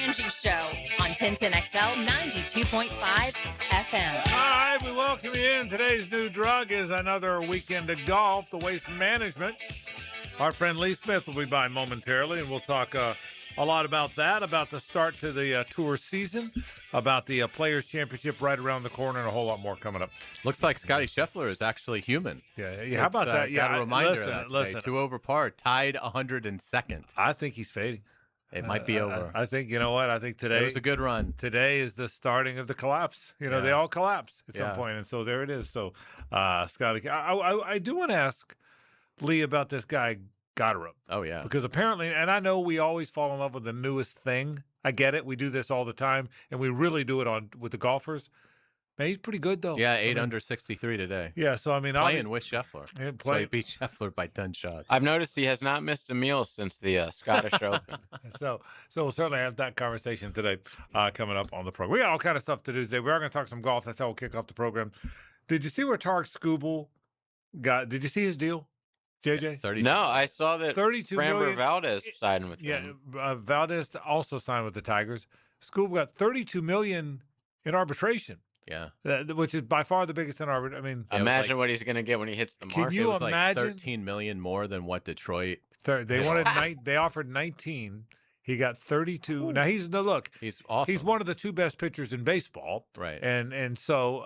Frangie Show on 1010XL 92.5 FM. All right, we welcome you in. Today's new drug is another weekend of golf, the Waste Management. Our friend Lee Smith will be by momentarily, and we'll talk a lot about that, about the start to the tour season, about the Players' Championship right around the corner, and a whole lot more coming up. Looks like Scotty Scheffler is actually human. Yeah. So How about that? Got a reminder listen, of that today. listen. 2 over par, tied 102nd. I think he's fading. It might be over. I think, you know what? I think today. It was a good run. Today is the starting of the collapse. They all collapse at some point, and so there it is. So, Scotty, I do want to ask Lee about this guy, Gator. Oh, yeah. Because apparently, and I know we always fall in love with the newest thing. I get it. We do this all the time, and we really do it with the golfers. Man, he's pretty good, though. Yeah, 8 under 63 today. Yeah, so, I mean. Playing with Scheffler. So he beat Scheffler by 10 shots. I've noticed he has not missed a meal since the Scottish Open. So we'll certainly have that conversation today coming up on the program. We got all kind of stuff to do today. We are going to talk some golf. That's how we'll kick off the program. Did you see where Tarek Skubal got? Did you see his deal, JJ? 30. No, I saw that Framber Valdez signed with him. Yeah, Valdez also signed with the Tigers. Skubal got $32 million in arbitration. Yeah, which is by far the biggest in arbitration. I mean, imagine what he's going to get when he hits the mark. Can you imagine? Like $13 million more than what Detroit. They wanted. They offered 19. He got 32. Ooh. Now he's awesome. He's one of the 2 best pitchers in baseball. Right. And so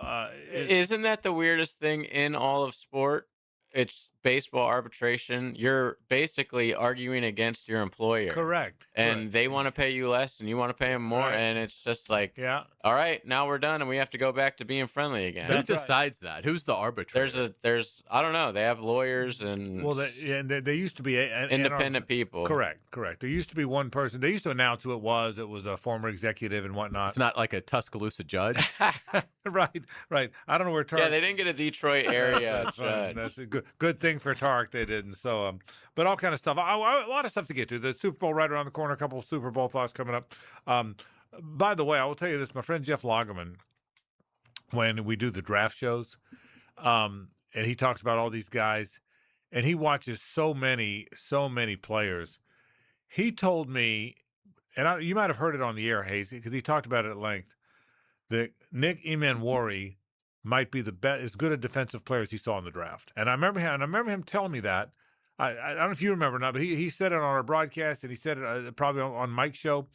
isn't that the weirdest thing in all of sport? It's baseball arbitration. You're basically arguing against your employer. Correct. And they want to pay you less and you want to pay them more. Right. And it's just like, all right, now we're done and we have to go back to being friendly again. Who decides that? Who's the arbitrator? There's I don't know. They have lawyers and they used to be independent people. Correct. There used to be one person. They used to announce who it was. It was a former executive and whatnot. It's not like a Tuscaloosa judge. Right. I don't know where Tarek. Yeah, they didn't get a Detroit area That's judge. Right. That's a good thing for Tarek they didn't. So, but all kind of stuff. A lot of stuff to get to. The Super Bowl right around the corner. A couple of Super Bowl thoughts coming up. By the way, I will tell you this. My friend Jeff Lagerman, when we do the draft shows, and he talks about all these guys, and he watches so many players. He told me, and you might have heard it on the air, Hayes, because he talked about it at length, that Nick Emanwari might be the best, as good a defensive player as he saw in the draft. And I remember him telling me that. I don't know if you remember or not, but he said it on our broadcast, and he said it probably on Mike's show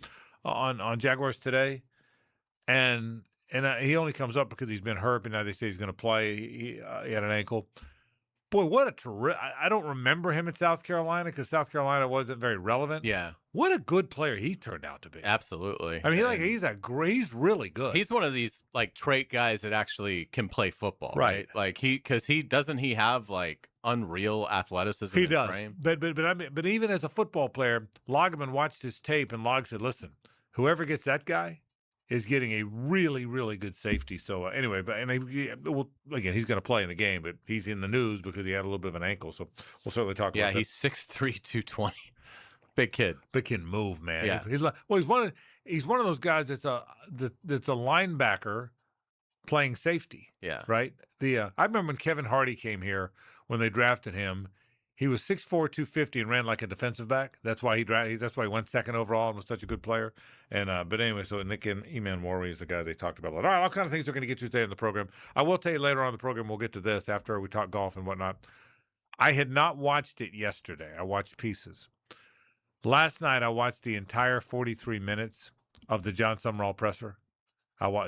on Jaguars Today. And he only comes up because he's been hurt, and now they say he's going to play. He had an ankle. Boy, what a terrific! I don't remember him in South Carolina because South Carolina wasn't very relevant. Yeah. What a good player he turned out to be. Absolutely. I mean, he's really good. He's one of these like trait guys that actually can play football, right? Like he doesn't he have like unreal athleticism he does. Frame? But even as a football player, Lagerman watched his tape and Log said, "Listen, whoever gets that guy is getting a really, really good safety." So anyway, again, he's going to play in the game, but he's in the news because he had a little bit of an ankle. So we'll certainly talk about that. Yeah, he's 6'3", 220. Big kid. Big kid move, man. Yeah. He's one of those guys that's a linebacker playing safety. Yeah. Right? I remember when Kevin Hardy came here when they drafted him. He was 6'4", 250 and ran like a defensive back. That's why he went second overall and was such a good player. And but anyway, so Nick Emanwari is the guy they talked about a lot. All right, all kinds of things we're going to get to today in the program. I will tell you later on in the program, we'll get to this after we talk golf and whatnot. I had not watched it yesterday. I watched pieces. Last night, I watched the entire 43 minutes of the John Summerall presser.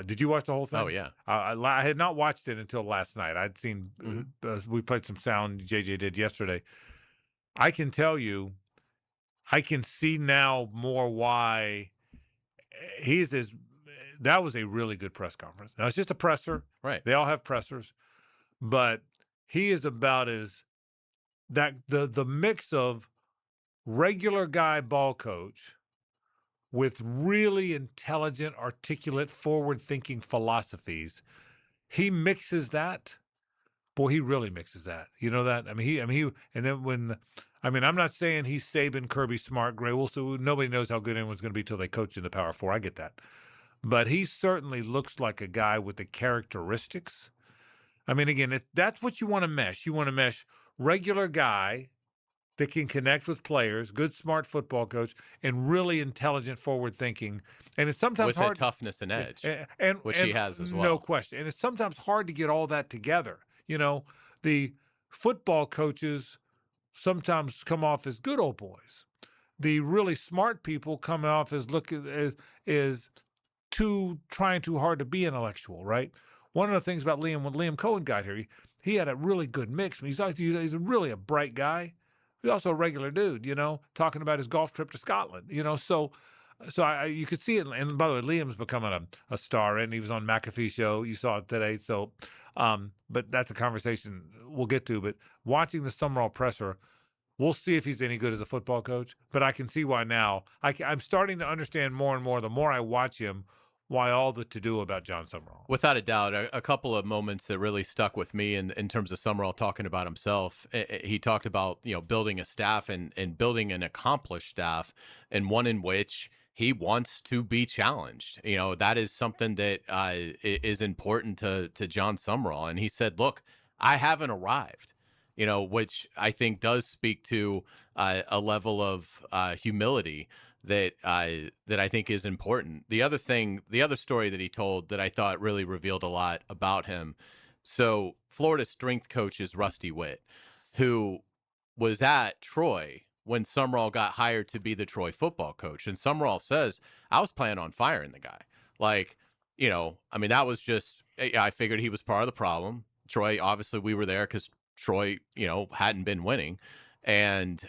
Did you watch the whole thing? Oh, yeah. I had not watched it until last night. I'd seen we played some sound JJ did yesterday. I can tell you, I can see now more why that was a really good press conference. Now, it's just a presser. Right. They all have pressers. But he is about the mix of regular guy ball coach with really intelligent, articulate, forward-thinking philosophies. He mixes that. Boy, he really mixes that. You know that? I'm not saying he's Saban, Kirby, Smart, Gray. Nobody knows how good anyone's going to be till they coach in the Power Four. I get that. But he certainly looks like a guy with the characteristics. I mean, again, that's what you want to mesh. You want to mesh regular guy that can connect with players, good, smart football coach, and really intelligent, forward thinking. And it's sometimes with hard a toughness and edge, which and he has as well. No question. And it's sometimes hard to get all that together. The football coaches sometimes come off as good old boys. The really smart people come off as trying too hard to be intellectual, right? One of the things about Liam, when Liam Cohen got here, he had a really good mix. He's really a bright guy. He's also a regular dude, talking about his golf trip to Scotland, So you could see it. And by the way, Liam's becoming a star, and he was on McAfee show. You saw it today. So, but that's a conversation we'll get to. But watching the Summerall presser, we'll see if he's any good as a football coach. But I can see why now. I'm starting to understand more and more, the more I watch him, why all the to-do about John Summerall. Without a doubt, a couple of moments that really stuck with me in terms of Summerall talking about himself. He talked about, building a staff and building an accomplished staff, and one in which he wants to be challenged. That is something that is important to John Summerall. And he said, look, I haven't arrived, which I think does speak to a level of humility that I think is important. The other story that he told that I thought really revealed a lot about him. So Florida's strength coach is Rusty Witt, who was at Troy when Summerall got hired to be the Troy football coach. And Summerall says, I was planning on firing the guy. That was just, I figured he was part of the problem. Troy, obviously we were there because Troy, hadn't been winning. And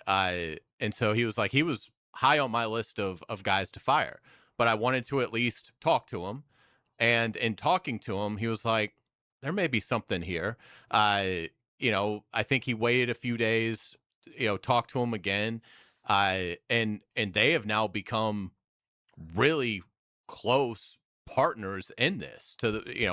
so he was like, he was high on my list of guys to fire, but I wanted to at least talk to him. And in talking to him, he was like, there may be something here. I think he waited a few days, talked to him again. And they have now become really close partners in this.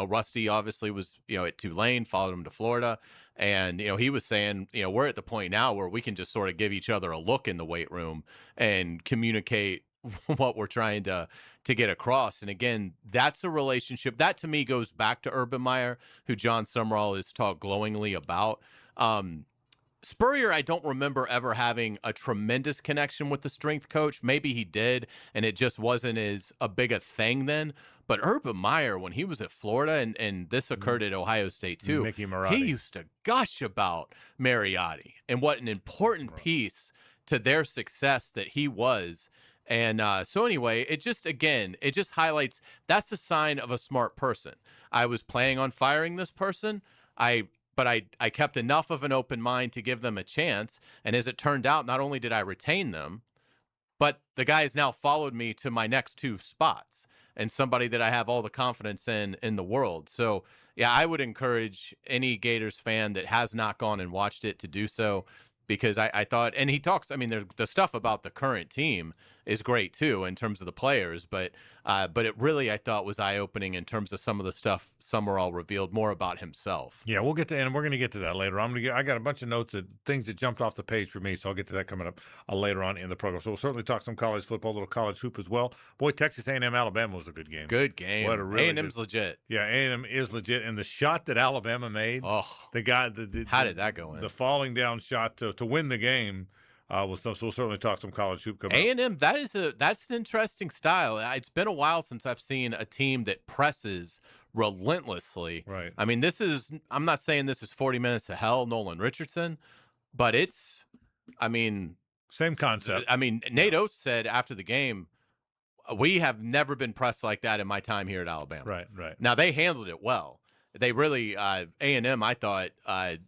Rusty obviously was, at Tulane, followed him to Florida. And, he was saying, we're at the point now where we can just sort of give each other a look in the weight room and communicate what we're trying to get across. And again, that's a relationship that to me goes back to Urban Meyer, who John Summerall has talked glowingly about. Spurrier, I don't remember ever having a tremendous connection with the strength coach. Maybe he did, and it just wasn't as a big a thing then. But Urban Meyer, when he was at Florida, and this occurred at Ohio State too, Mickey Marotti. He used to gush about Mariotti and what an important piece to their success that he was. And so anyway, it just highlights that's a sign of a smart person. I was planning on firing this person. But I kept enough of an open mind to give them a chance. And as it turned out, not only did I retain them, but the guy has now followed me to my next two spots, and somebody that I have all the confidence in the world. So, yeah, I would encourage any Gators fan that has not gone and watched it to do so, because I thought, and he talks, the stuff about the current team is great too in terms of the players, but it really, I thought, was eye-opening in terms of some of the stuff Summerall revealed more about himself. Yeah, we'll get to, and we're going to get to that later. I got a bunch of notes, things that jumped off the page for me, so I'll get to that coming up later on in the program. So we'll certainly talk some college football, a little college hoop as well. Boy, Texas A&M Alabama was a good game. Good game. What a really A&M's legit. Yeah, A&M is legit, and the shot that Alabama made, the guy, how did that go in? The falling down shot to win the game. So we'll certainly talk some college hoop coming up. A&M, that's an interesting style. It's been a while since I've seen a team that presses relentlessly. Right. I'm not saying this is 40 minutes of hell, Nolan Richardson, but same concept. Nate Oates said after the game, we have never been pressed like that in my time here at Alabama. Right. Now, they handled it well. They really, A&M, I thought,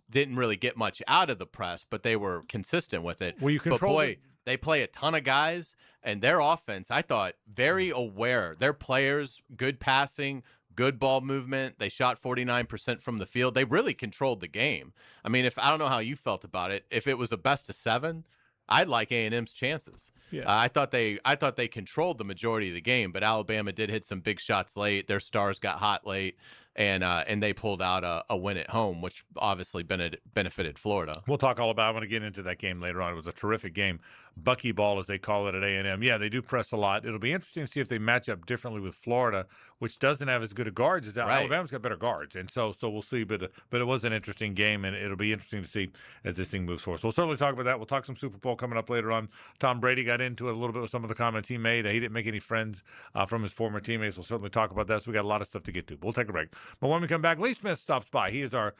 didn't really get much out of the press, but they were consistent with it. Well, you control. But boy, they play a ton of guys, and their offense, I thought, very aware. Their players, good passing, good ball movement. They shot 49% from the field. They really controlled the game. I don't know how you felt about it. If it was a best of 7, I'd like A&M's chances. Yeah. I thought they controlled the majority of the game, but Alabama did hit some big shots late. Their stars got hot late. and they pulled out a win at home, which obviously benefited Florida. We'll talk all about. I'm going to get into that game later on. It was a terrific game, buckyball as they call it at A&M. Yeah, they do press a lot. It'll be interesting to see if they match up differently with Florida, which doesn't have as good a guards as Alabama's got better guards, and so we'll see. But it was an interesting game, and it'll be interesting to see as this thing moves forward. So we'll certainly talk about that. We'll talk some Super Bowl coming up later on. Tom Brady got into it a little bit with some of the comments he made. He didn't make any friends from his former teammates. We'll certainly talk about that. So we got a lot of stuff to get to. We'll take a break. But when we come back, Lee Smith stops by. He is our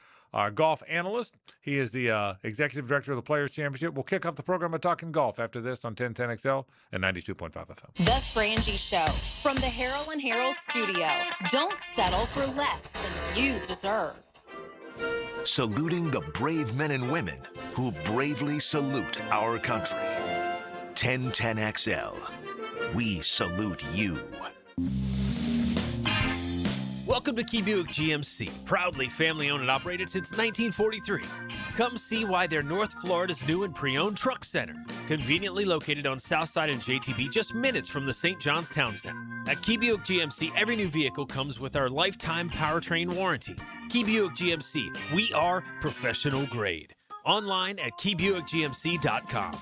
golf analyst. He is the executive director of the Players Championship. We'll kick off the program by talking golf after this on 1010XL and 92.5 FM. The Frangie Show from the Harold and Harold studio. Don't settle for less than you deserve. Saluting the brave men and women who bravely salute our country. 1010XL. We salute you. Welcome to Key Buick GMC, proudly family-owned and operated since 1943. Come see why they're North Florida's new and pre-owned truck center, conveniently located on Southside and JTB, just minutes from the St. John's Town Center. At Key Buick GMC, every new vehicle comes with our lifetime powertrain warranty. Key Buick GMC, we are professional grade. Online at keybuickgmc.com.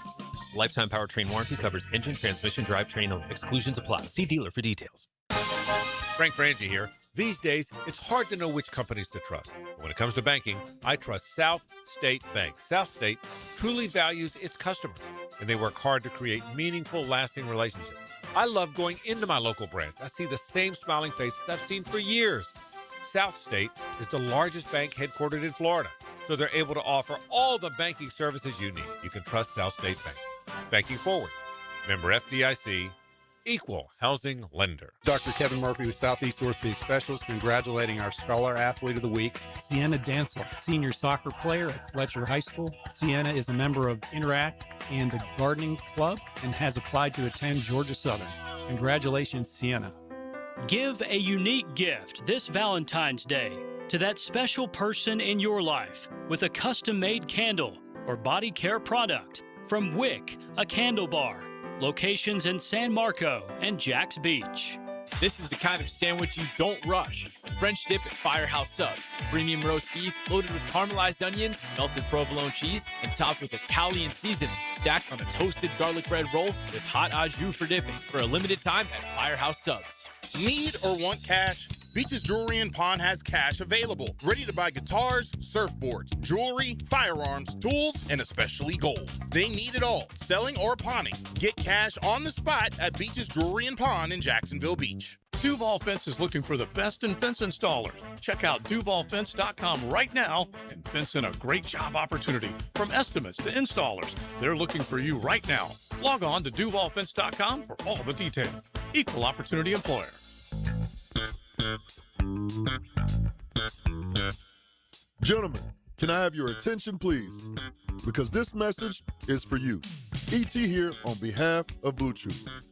Lifetime powertrain warranty covers engine, transmission, drivetrain only. Exclusions apply. See dealer for details. Frank Frangie here. These days, it's hard to know which companies to trust. But when it comes to banking, I trust South State Bank. South State truly values its customers, and they work hard to create meaningful, lasting relationships. I love going into my local branch. I see the same smiling faces I've seen for years. South State is the largest bank headquartered in Florida, so they're able to offer all the banking services you need. You can trust South State Bank. Banking forward. Member FDIC. Equal housing lender. Dr. Kevin Murphy with Southeast Orthopedic Specialist, congratulating our Scholar Athlete of the Week, Sienna Dansel, senior soccer player at Fletcher High School. Sienna is a member of Interact and the Gardening Club and has applied to attend Georgia Southern. Congratulations, Sienna. Give a unique gift this Valentine's Day to that special person in your life with a custom-made candle or body care product from Wick, a candle bar. Locations in San Marco and Jax Beach. This is the kind of sandwich you don't rush. French dip at Firehouse Subs. Premium roast beef loaded with caramelized onions, melted provolone cheese, and topped with Italian seasoning. Stacked on a toasted garlic bread roll with hot au jus for dipping. For a limited time at Firehouse Subs. Need or want cash? Beaches Jewelry and Pawn has cash available. Ready to buy guitars, surfboards, jewelry, firearms, tools, and especially gold. They need it all, selling or pawning. Get cash on the spot at Beaches Jewelry and Pawn in Jacksonville Beach. Duval Fence is looking for the best in fence installers. Check out DuvalFence.com right now and fence in a great job opportunity. From estimates to installers, they're looking for you right now. Log on to DuvalFence.com for all the details. Equal opportunity employer. Gentlemen, can I have your attention, please? Because this message is for you. ET here on behalf of Blue Chew.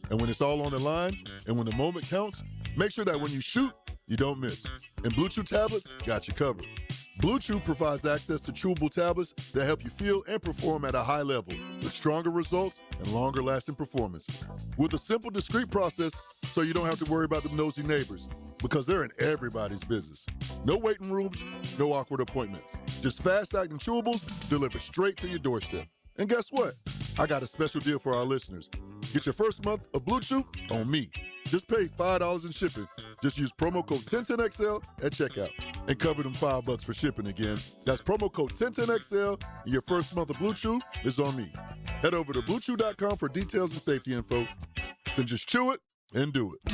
And when it's all on the line, and when the moment counts, make sure that when you shoot, you don't miss. And Blue Chew tablets got you covered. Blue Chew provides access to chewable tablets that help you feel and perform at a high level with stronger results and longer lasting performance. With a simple, discreet process so you don't have to worry about the nosy neighbors because they're in everybody's business. No waiting rooms, no awkward appointments. Just fast-acting chewables delivered straight to your doorstep. And guess what? I got a special deal for our listeners. Get your first month of Blue Chew on me. Just pay $5 in shipping. Just use promo code 1010XL at checkout and cover them $5 for shipping again. That's promo code 1010XL and your first month of Blue Chew is on me. Head over to BlueChew.com for details and safety info. Then just chew it and do it.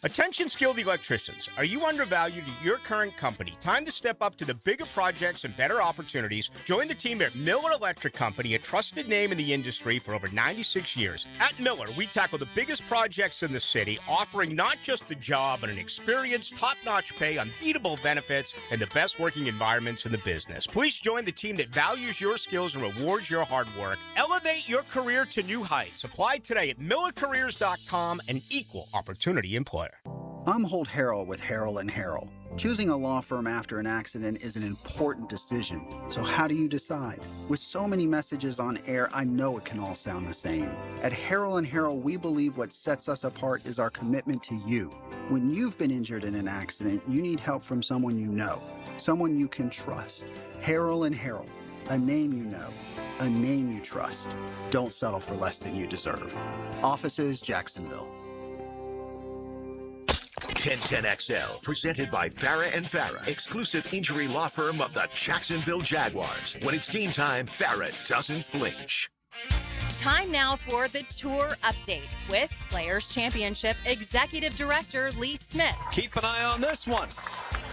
Attention skilled electricians. Are you undervalued at your current company? Time to step up to the bigger projects and better opportunities. Join the team at Miller Electric Company, a trusted name in the industry for over 96 years. At Miller, we tackle the biggest projects in the city, offering not just the job, but an experienced, top-notch pay, unbeatable benefits, and the best working environments in the business. Please join the team that values your skills and rewards your hard work. Elevate your career to new heights. Apply today at millercareers.com, an equal opportunity employer. I'm Holt Harrell with Harrell & Harrell. Choosing a law firm after an accident is an important decision. So how do you decide? With so many messages on air, I know it can all sound the same. At Harrell & Harrell, we believe what sets us apart is our commitment to you. When you've been injured in an accident, you need help from someone you know, someone you can trust. Harrell & Harrell, a name you know, a name you trust. Don't settle for less than you deserve. Offices, Jacksonville. 1010XL, presented by Farah and Farah, exclusive injury law firm of the Jacksonville Jaguars. When it's game time, Farah doesn't flinch. Time now for the tour update with Players Championship Executive Director Lee Smith. Keep an eye on this one.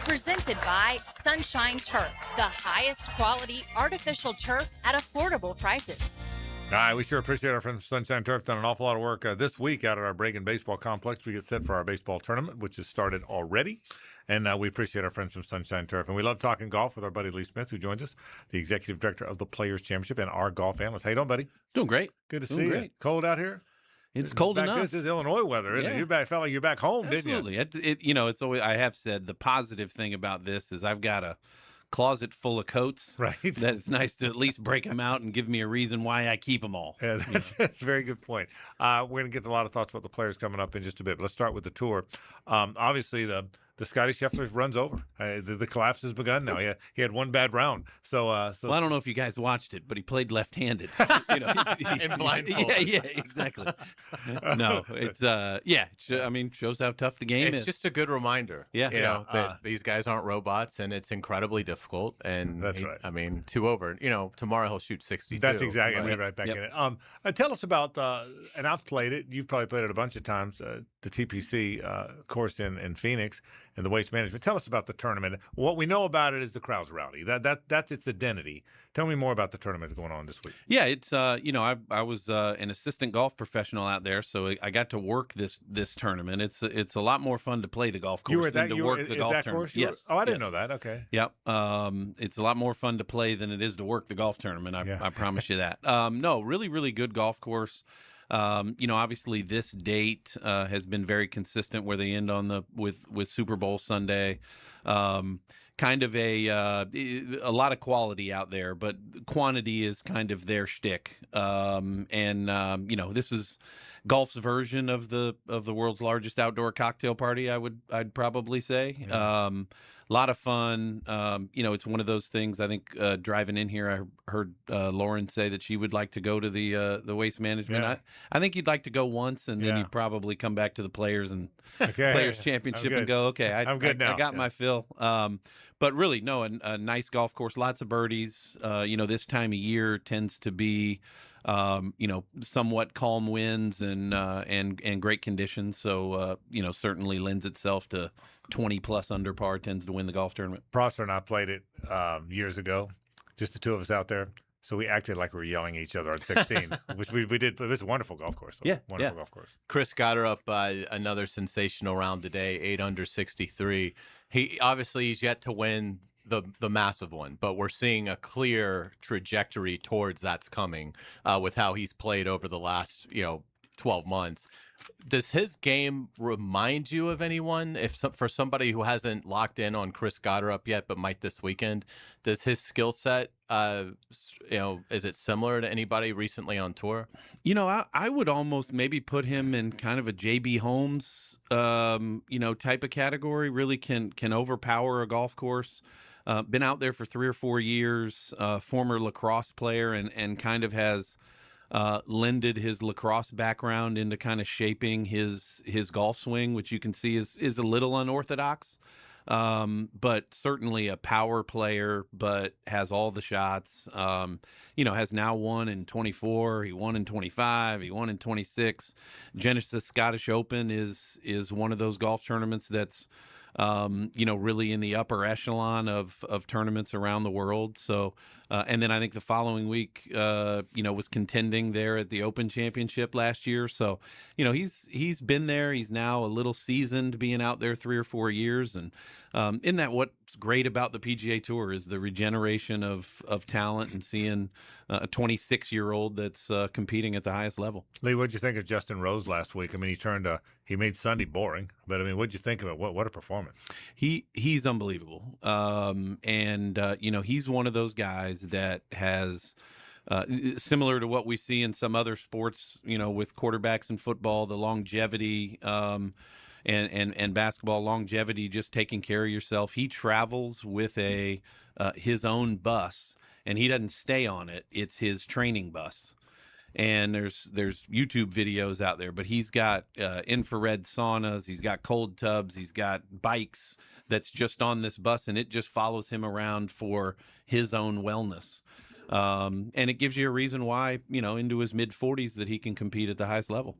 Presented by Sunshine Turf, the highest quality artificial turf at affordable prices. All right, we sure appreciate our friends from Sunshine Turf. Done an awful lot of work this week out at our Bregan Baseball Complex. We get set for our baseball tournament, which has started already. And we appreciate our friends from Sunshine Turf. And we love talking golf with our buddy Lee Smith, who joins us, the executive director of the Players Championship and our golf analyst. How you doing, buddy? Doing great. Good to see you. Cold out here? It's cold enough. This is Illinois weather, isn't it? You felt like you're back home, Absolutely. didn't you? It's always, I have said the positive thing about this is I've got a closet full of coats. Right. That it's nice to at least break them out and give me a reason why I keep them all. Yeah, that's a very good point. We're going to get to a lot of thoughts about the players coming up in just a bit. But let's start with the tour. Obviously, the Scotty Scheffler runs over. The collapse has begun now. He had one bad round. So I don't know if you guys watched it, but he played left-handed. And blindfolded. Yeah, exactly. No, it's shows how tough the game is. It's just a good reminder. Yeah, that these guys aren't robots, and it's incredibly difficult. And that's right. I mean, 2 over. Tomorrow he'll shoot 62. That's exactly right back in it. Tell us about, and I've played it. You've probably played it a bunch of times. The TPC course in Phoenix. And the waste management. Tell us about the tournament. What we know about it is the crowd's rowdy. That's its identity. Tell me more about the tournament that's going on this week. Yeah, it's I was an assistant golf professional out there, so I got to work this tournament. It's a lot more fun to play the golf course than to work the golf tournament. Yes. Oh, I didn't know that. Okay. Yep. It's a lot more fun to play than it is to work the golf tournament. I promise you that. No, really, really good golf course. Obviously this date has been very consistent where they end on with Super Bowl Sunday. Kind of a lot of quality out there, but quantity is kind of their shtick. This is golf's version of the world's largest outdoor cocktail party. I'd probably say. Yeah. A lot of fun. It's one of those things. I think driving in here, I heard Lauren say that she would like to go to the waste management. Yeah. I think you'd like to go once, and then you'd probably come back to the Players and Players Championship and go, okay, I'm good now. I got my fill. But really, no, a nice golf course, lots of birdies. This time of year tends to be somewhat calm winds and great conditions. So certainly lends itself to 20 plus under par tends to win the golf tournament. Prosser and I played it years ago, just the two of us out there. So we acted like we were yelling at each other on 16, which we did. But it's a wonderful golf course. Wonderful golf course. Chris Gator up another sensational round today, 8 under 63. He's yet to win the massive one, but we're seeing a clear trajectory towards that's coming with how he's played over the last 12 months. Does his game remind you of anyone? For somebody who hasn't locked in on Chris Gator up yet, but might this weekend, does his skill set, is it similar to anybody recently on tour? I would almost maybe put him in kind of a JB Holmes, type of category. Really can overpower a golf course. Been out there for 3 or 4 years. Former lacrosse player, and kind of has lended his lacrosse background into kind of shaping his golf swing, which you can see is a little unorthodox, but certainly a power player, but has all the shots. Has now won in 24, he won in 25, he won in 26. Genesis Scottish Open is one of those golf tournaments that's really in the upper echelon of tournaments around the world. So And then I think the following week, was contending there at the Open Championship last year. So, he's been there. He's now a little seasoned, being out there 3 or 4 years. And in that, what's great about the PGA Tour is the regeneration of talent and seeing a 26-year-old that's competing at the highest level. Lee, what'd you think of Justin Rose last week? I mean, he made Sunday boring, but I mean, what'd you think of it? What a performance! He's unbelievable, and he's one of those guys that has. Similar to what we see in some other sports, with quarterbacks in football, the longevity and basketball, longevity, just taking care of yourself. He travels with his own bus, and he doesn't stay on it. It's his training bus. And there's YouTube videos out there, but he's got infrared saunas, he's got cold tubs, he's got bikes that's just on this bus, and it just follows him around for his own wellness. And it gives you a reason why, into his mid-40s that he can compete at the highest level.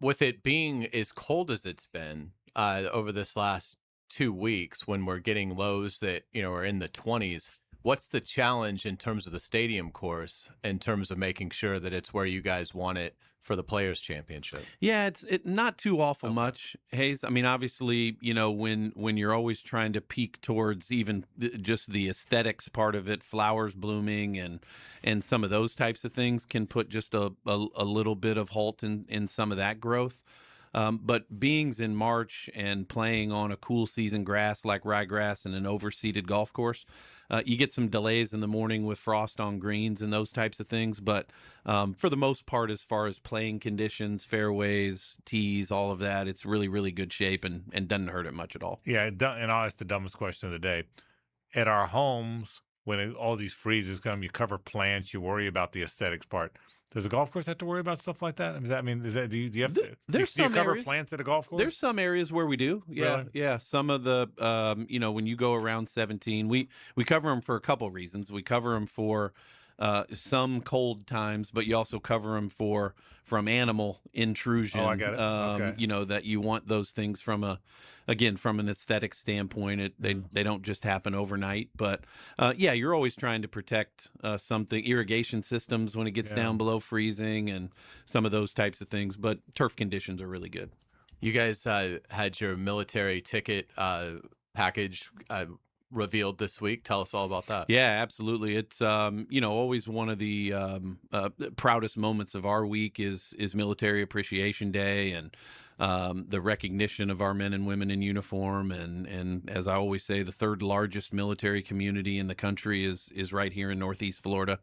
With it being as cold as it's been over this last 2 weeks, when we're getting lows that, are in the 20s, what's the challenge in terms of the stadium course, in terms of making sure that it's where you guys want it for the Players Championship? Yeah, it's not too awful much, Hayes. I mean, obviously, when you're always trying to peak towards even just the aesthetics part of it, flowers blooming and some of those types of things can put just a little bit of halt in some of that growth. But beings in March and playing on a cool season grass like ryegrass and an overseeded golf course, you get some delays in the morning with frost on greens and those types of things. But for the most part, as far as playing conditions, fairways, tees, all of that, it's really, really good shape and doesn't hurt it much at all. Yeah, and I'll ask the dumbest question of the day. At our homes, when all these freezes come, you cover plants, you worry about the aesthetics part. Does a golf course have to worry about stuff like that? Do you have to? There's do you some cover areas, plants at a golf course? There's some areas where we do. Yeah, Really? yeah. Some of the, when you go around 17, we cover them for a couple reasons. We cover them for some cold times, but you also cover them from animal intrusion. Oh, I get it. Okay. That you want those things from an aesthetic standpoint. They don't just happen overnight, but you're always trying to protect something, irrigation systems when it gets down below freezing and some of those types of things. But turf conditions are really good. You guys had your military ticket package revealed this week. Tell us all about that. Yeah, absolutely. It's always one of the proudest moments of our week is Military Appreciation Day, and the recognition of our men and women in uniform, and as I always say, the third largest military community in the country is right here in Northeast Florida.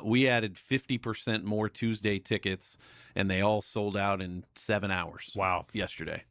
We added 50% more Tuesday tickets, and they all sold out in 7 hours. Wow! Yesterday.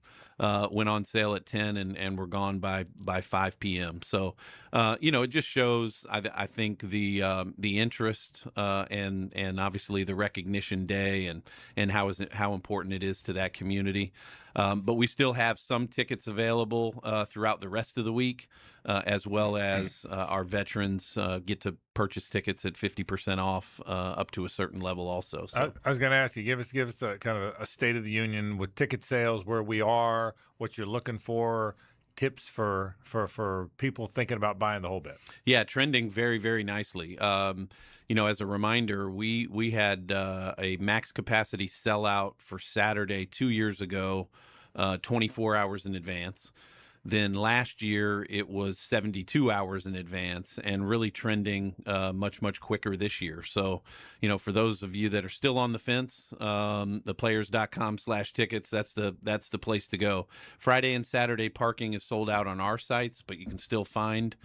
Went on sale at 10 and were gone by 5 p.m. So, it just shows, I think, the interest and obviously the recognition day and how important it is to that community. But we still have some tickets available throughout the rest of the week, as well as our veterans get to purchase tickets at 50% off up to a certain level also. So I was going to ask you, give us a kind of a state of the union with ticket sales, where we are, what you're looking for, tips for people thinking about buying the whole bit. Yeah, trending very, very nicely. As a reminder, we had a max capacity sellout for Saturday 2 years ago, 24 hours in advance. Then last year it was 72 hours in advance, and really trending much, much quicker this year. So, for those of you that are still on the fence, theplayers.com/tickets, that's the place to go. Friday and Saturday parking is sold out on our sites, but you can still find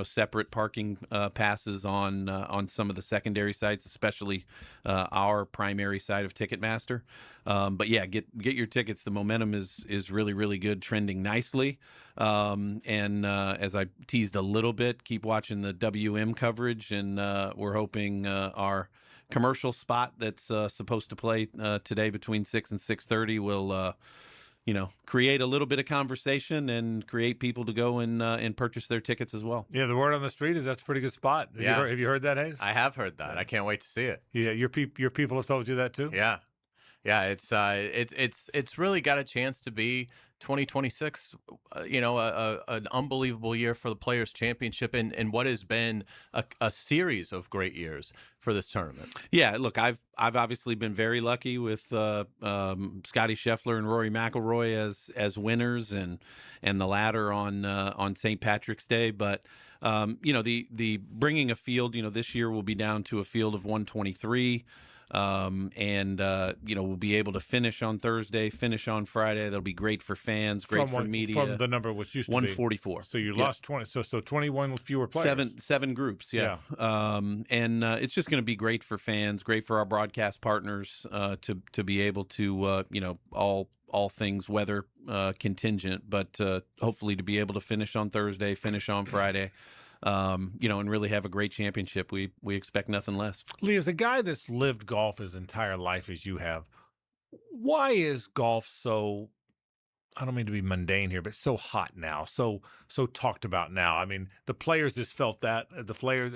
separate parking passes on some of the secondary sites, especially our primary site of Ticketmaster. But yeah, get your tickets. The momentum is really, really good, trending nicely. And as I teased a little bit, keep watching the WM coverage, and we're hoping our commercial spot that's supposed to play today between 6 and 6:30 will create a little bit of conversation and create people to go and purchase their tickets as well. Yeah, the word on the street is that's a pretty good spot. Have you heard that, Hayes? I have heard that. I can't wait to see it. Yeah, your people have told you that too? Yeah. Yeah, it's really got a chance to be 2026, an unbelievable year for the Players Championship and what has been a series of great years for this tournament. Yeah, look, I've obviously been very lucky with Scotty Scheffler and Rory McIlroy as winners, and the latter on St. Patrick's Day. But the bringing a field, this year will be down to a field of 123. We'll be able to finish on Thursday, finish on Friday. That'll be great for fans, great for media. From the number which used to be 144. So you lost 20. So 21 fewer players. Seven groups. Yeah. It's just going to be great for fans, great for our broadcast partners to be able to all things weather contingent, but hopefully to be able to finish on Thursday, finish on Friday. And really have a great championship. We expect nothing less. Lee, as a guy that's lived golf his entire life as you have, why is golf so, I don't mean to be mundane here, but so hot now, so talked about now? I mean, the Players just felt that.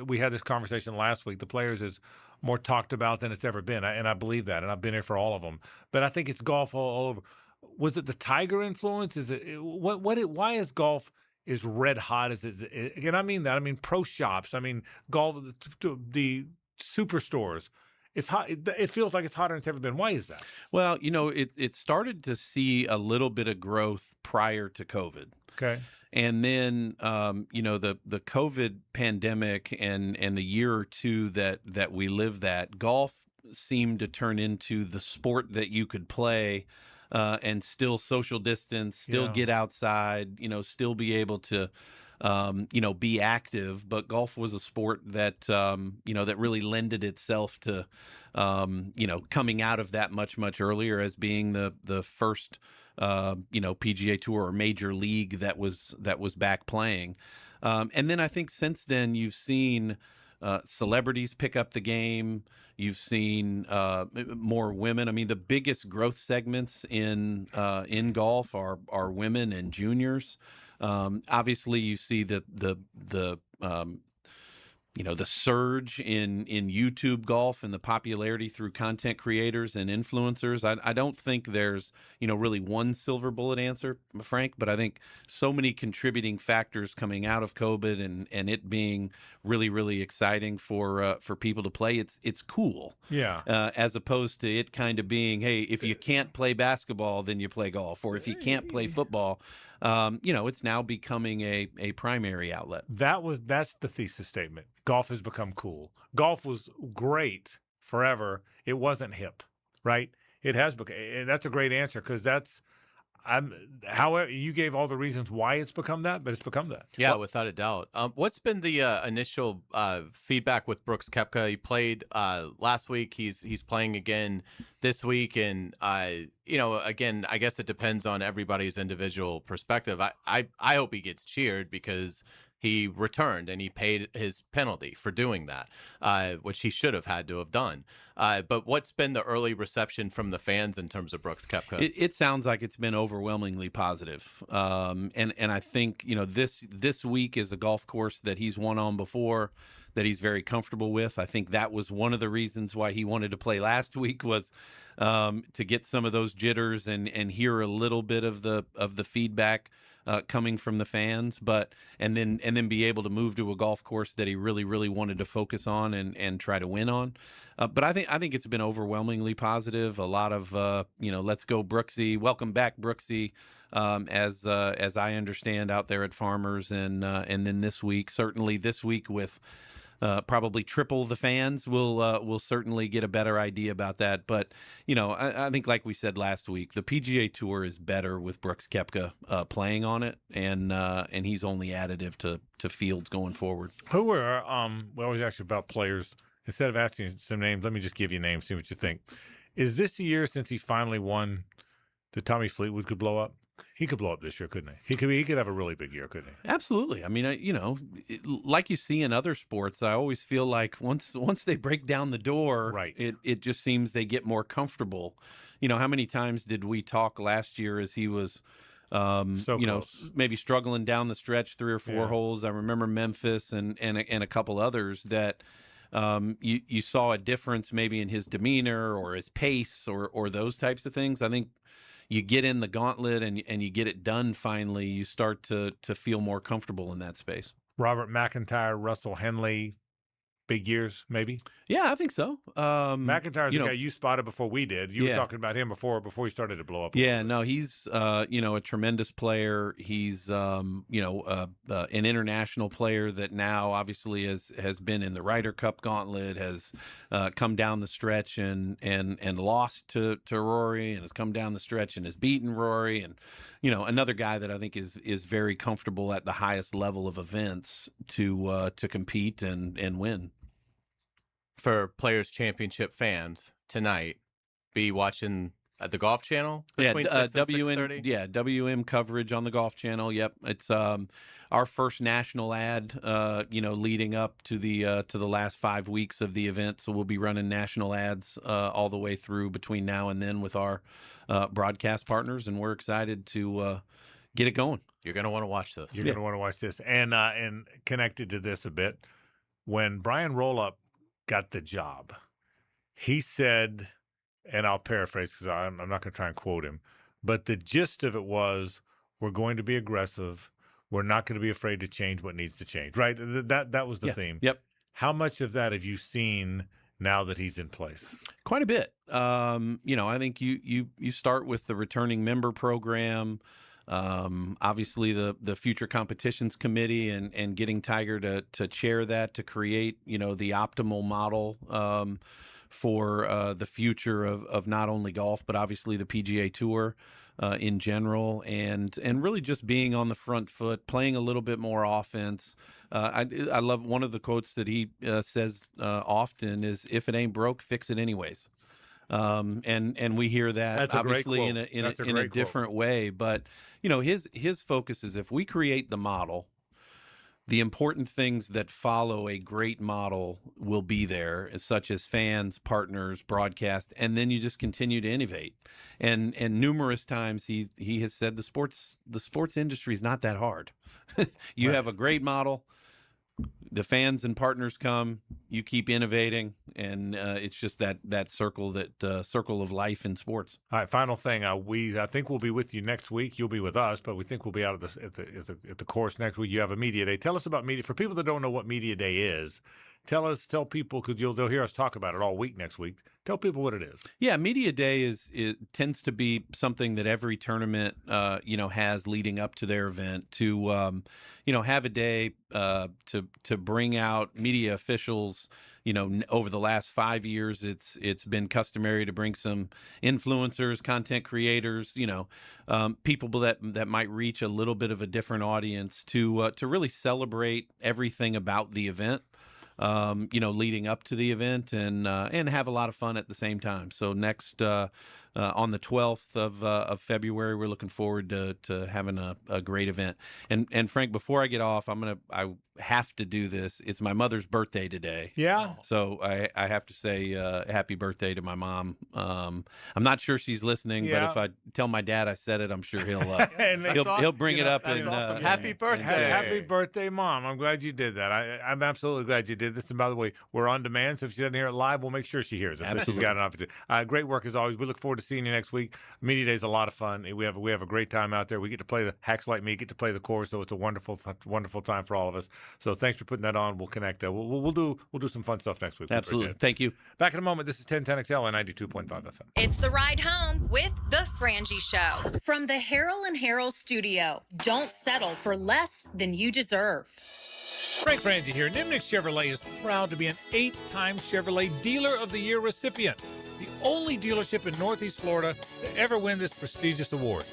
We had this conversation last week. The Players is more talked about than it's ever been, and I believe that, and I've been here for all of them. But I think it's golf all over. Was it the Tiger influence? Is it why is golf is red hot as it? And I mean that. I mean pro shops. I mean golf. The superstores. It's hot. It feels like it's hotter than it's ever been. Why is that? Well, it started to see a little bit of growth prior to COVID. Okay. And then, the COVID pandemic and the year or two that we lived that, golf seemed to turn into the sport that you could play and still social distance, still get outside, still be able to, be active. But golf was a sport that, that really lended itself to, coming out of that much earlier as being the first, PGA Tour or major league that was back playing. And then I think since then you've seen celebrities pick up the game. You've seen more women. I mean, the biggest growth segments in golf are women and juniors. Obviously, you see the surge in YouTube golf and the popularity through content creators and influencers. I don't think there's, really one silver bullet answer, Frank, but I think so many contributing factors coming out of COVID and it being really, really exciting for people to play. It's cool. Yeah. As opposed to it kind of being, hey, if you can't play basketball, then you play golf, or if you can't play football, it's now becoming a primary outlet. That's the thesis statement. Golf has become cool. Golf was great forever. It wasn't hip, right? It has become, and that's a great answer because however, you gave all the reasons why it's become that, but it's become that. Yeah, without a doubt. What's been the initial feedback with Brooks Koepka? He played last week. He's playing again this week, and again, I guess it depends on everybody's individual perspective. I hope he gets cheered because he returned and he paid his penalty for doing that, which he should have had to have done. But what's been the early reception from the fans in terms of Brooks Koepka? It sounds like it's been overwhelmingly positive. And I think, this week is a golf course that he's won on before, that he's very comfortable with. I think that was one of the reasons why he wanted to play last week was to get some of those jitters and hear a little bit of the feedback coming from the fans, and then be able to move to a golf course that he really, really wanted to focus on and try to win on. But I think it's been overwhelmingly positive. A lot of let's go Brooksy, welcome back Brooksy, as I understand out there at Farmers, and then certainly this week with probably triple the fans, we'll certainly get a better idea about that. But I think, like we said last week, the PGA Tour is better with Brooks Koepka playing on it, and he's only additive to fields going forward. Who are we always ask you about players. Instead of asking some names, let me just give you names, see what you think. Is this the year since he finally won that Tommy Fleetwood could blow up? He could blow up this year, couldn't he? He could have a really big year, couldn't he? Absolutely. I mean, like you see in other sports, I always feel like once they break down the door, right, it just seems they get more comfortable. How many times did we talk last year as he was maybe struggling down the stretch 3 or 4 holes? I remember Memphis and a couple others that you saw a difference maybe in his demeanor or his pace or those types of things. I think you get in the gauntlet and you get it done finally, you start to feel more comfortable in that space. Robert McIntyre, Russell Henley, big years, maybe? Yeah, I think so. McIntyre's the guy you spotted before we did. You were Yeah. talking about him before he started to blow up. Yeah, no, he's a tremendous player. He's an international player that now obviously has been in the Ryder Cup gauntlet, has come down the stretch and lost to Rory, and has come down the stretch and has beaten Rory, and another guy that I think is very comfortable at the highest level of events to compete and win. For Players Championship fans tonight, be watching the Golf Channel between 6 and 6:30? Yeah, WM coverage on the Golf Channel. Yep, it's our first national ad. Leading up to the last 5 weeks of the event, so we'll be running national ads all the way through between now and then with our broadcast partners, and we're excited to get it going. You're going to want to watch this. You're going to want to watch this, and connected to this a bit, when Brian Rollup got the job, he said, and I'll paraphrase because I'm not going to try and quote him, but the gist of it was, we're going to be aggressive. We're not going to be afraid to change what needs to change, right? That was the theme. Yep. How much of that have you seen now that he's in place? Quite a bit. I think you start with the returning member program, obviously the future competitions committee and getting Tiger to chair that, to create, the optimal model for the future of not only golf, but obviously the PGA Tour in general, and really just being on the front foot, playing a little bit more offense. I love one of the quotes that he says often is, "If it ain't broke, fix it anyways." And we hear that That's a great obviously quote. in a different way, but his focus is, if we create the model, the important things that follow a great model will be there, such as fans, partners, broadcast, and then you just continue to innovate. And numerous times he has said the sports industry is not that hard. You have a great model, the fans and partners come, you keep innovating, and it's just that circle of life in sports. All right, final thing. I think we'll be with you next week. You'll be with us, but we think we'll be out of at the course next week. You have a media day. Tell us about media. For people that don't know what media day is, tell people, because they'll hear us talk about it all week next week. Tell people what it is. Yeah, media day it tends to be something that every tournament has leading up to their event, to have a day to bring out media officials. Over the last 5 years, it's been customary to bring some influencers, content creators, people that might reach a little bit of a different audience to really celebrate everything about the event. Leading up to the event, and have a lot of fun at the same time. So next on the 12th of February, we're looking forward to having a great event. And Frank, before I get off, I have to do this. It's my mother's birthday today. Yeah. So I have to say happy birthday to my mom. I'm not sure she's listening, but if I tell my dad I said it, I'm sure he'll bring it up. That's and, awesome. Happy birthday. Happy birthday, Mom. I'm glad you did that. I'm absolutely glad you did this. And by the way, we're on demand, so if she doesn't hear it live, we'll make sure she hears it. So she's got an opportunity. Great work as always. We look forward to seeing you next week. Media Day is a lot of fun. We have a great time out there. We get to play the Hacks Like Me, get to play the course, so it's a wonderful time for all of us. So thanks for putting that on. We'll connect. We'll do some fun stuff next week. We Absolutely. Thank you. Back in a moment. This is 1010XL and 92.5 FM. It's the ride home with the Frangie Show from the Harold and Harold studio. Don't settle for less than you deserve. Frank Frangie here. Nimnick Chevrolet is proud to be an 8-time Chevrolet Dealer of the Year recipient, the only dealership in Northeast Florida to ever win this prestigious award,